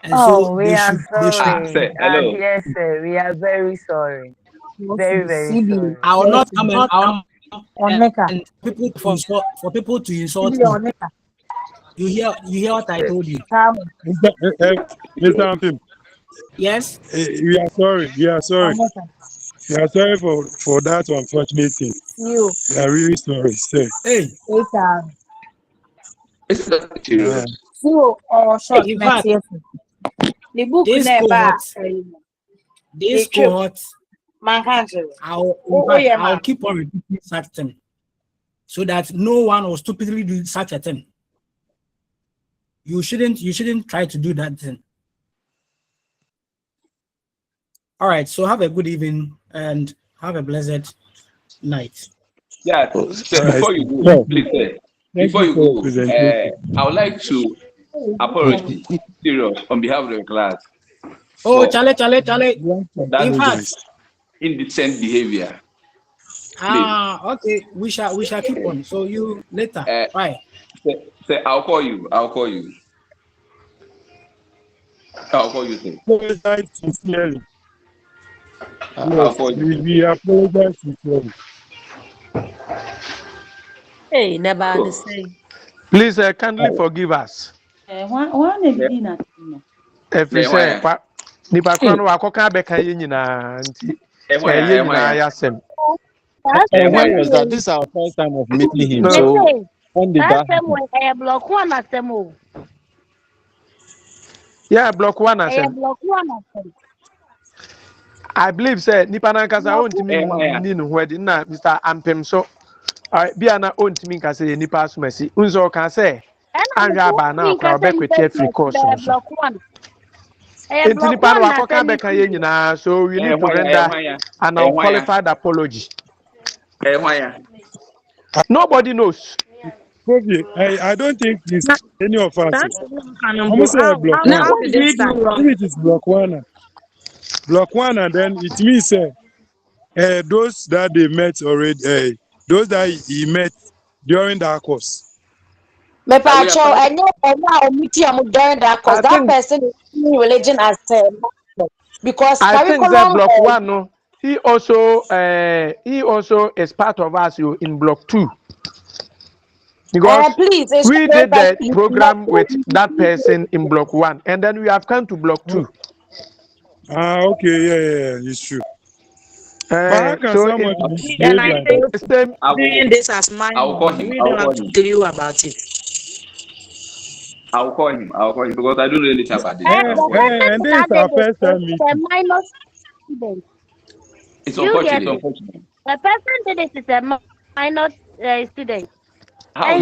and so Oh, we are they should. sorry. Yes, sir. We are very sorry. Very, very sorry. I will not come and Oneka. and people to insult for people to insult Sibi me. Oneka. You hear what I told you? Mr. Ampim, Yes. we are sorry. We are sorry. Oneka. We are sorry for that unfortunate thing. You. We are really sorry, sir. Hey. Later. It's not serious. So, or short, In fact, the book this never. cohort, Mankanjo. I'll keep on repeating such thing, so that no one will stupidly do such a thing. You shouldn't try to do that thing. All right. So have a good evening and have a blessed night. Yeah. So before you go, please, before you go, I would like to apologize serious on behalf of the class. Oh, Chale. That In fact, indecent behavior. okay. We shall keep on. So you later. Bye. Say, I'll call you. I'll call you, sir. Apologize sincerely. I'll call you. We apologize sincerely. Hey, never Cool. the same. Please kindly forgive us. One in Every say, nipa kron no wakoka beka ye nyina nti ye nyina ya sem. And why was that? This is our first time of meeting him. So when did that happen? Block one at them. Yeah, block one asem. Block one at them. I believe say nipa na nkasa ontimi ni no hwede na Mr. Ampem so. Bia na ontimi nkasa ye nipa asomasi. Unzo ka say anhwa aba na akra obekweti afri course so. Block one. Enti nipa no wakoka beka ye nyina, so we need to render an unqualified apology. Nobody knows. I don't think it's any of us. Almost Block now, one. If it is block one, and then it means those that they met already, those that he met during that course. I know during that because that person is in religion as because I think that block one, no, he also is part of us in block 2. Because please, we did the program with that person in block 1, and then we have come to block 2. Okay, yeah, it's true. But how can So somebody and I think doing this as mine, we don't have to tell you about it. I'll call him because I don't know anything about this. And this is our first time meeting. It's unfortunate. The person did it is a minor student. How?